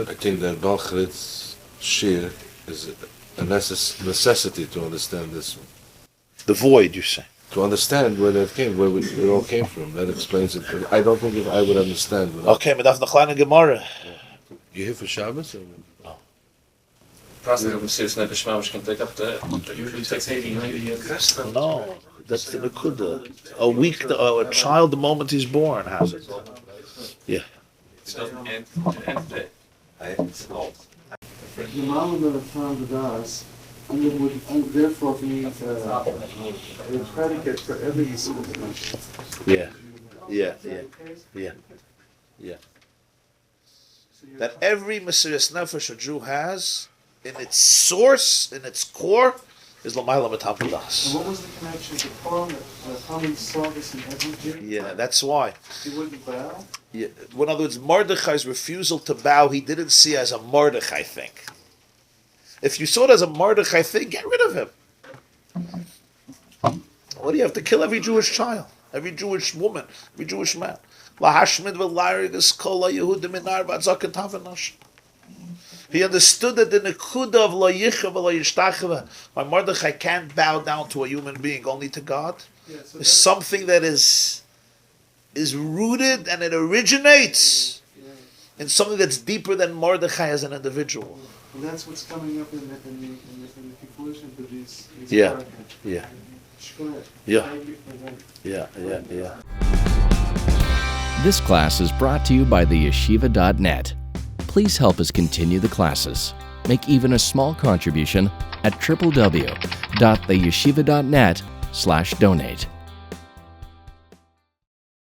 I think that Balchrit's shir is a necessity to understand this. The void, you say. To understand where that came, where it all came from. That explains it. I don't think if I would understand. Okay, medaf nachlan Gemara. You here for Shabbos? Or? Process of serious nefesh mamash can take up to usually takes 80, 90 years. No, that's the nakuda. A child, the moment he's born, has it. Yeah. It doesn't end today. The Maamer that found the das, and therefore be a predicate for every Yisrael. Yeah. That every Mesiras Nefesh a Jew has, in its source, in its core, is L'mayla B'tam And Das. what was the connection to purim? Haman saw this in every Jew? Yeah, that's why. He wouldn't bow? Yeah. In other words, Mordechai's refusal to bow, he didn't see as a Mordechai thing. If you saw it as a Mordechai thing, get rid of him. What do you have to kill every Jewish child, every Jewish woman, every Jewish man? He understood that the nekuda of lo yichav lo yishtachava, why Mordechai can't bow down to a human being, only to God, is something that is rooted and it originates in something that's deeper than Mordechai as an individual. And that's what's coming up in the conclusion to these Yeah. paragraphs. Yeah. Shkoyach. Yeah. Thank you for that. Yeah. This class is brought to you by theyeshiva.net. Please help us continue the classes. Make even a small contribution at www.theyeshiva.net/donate.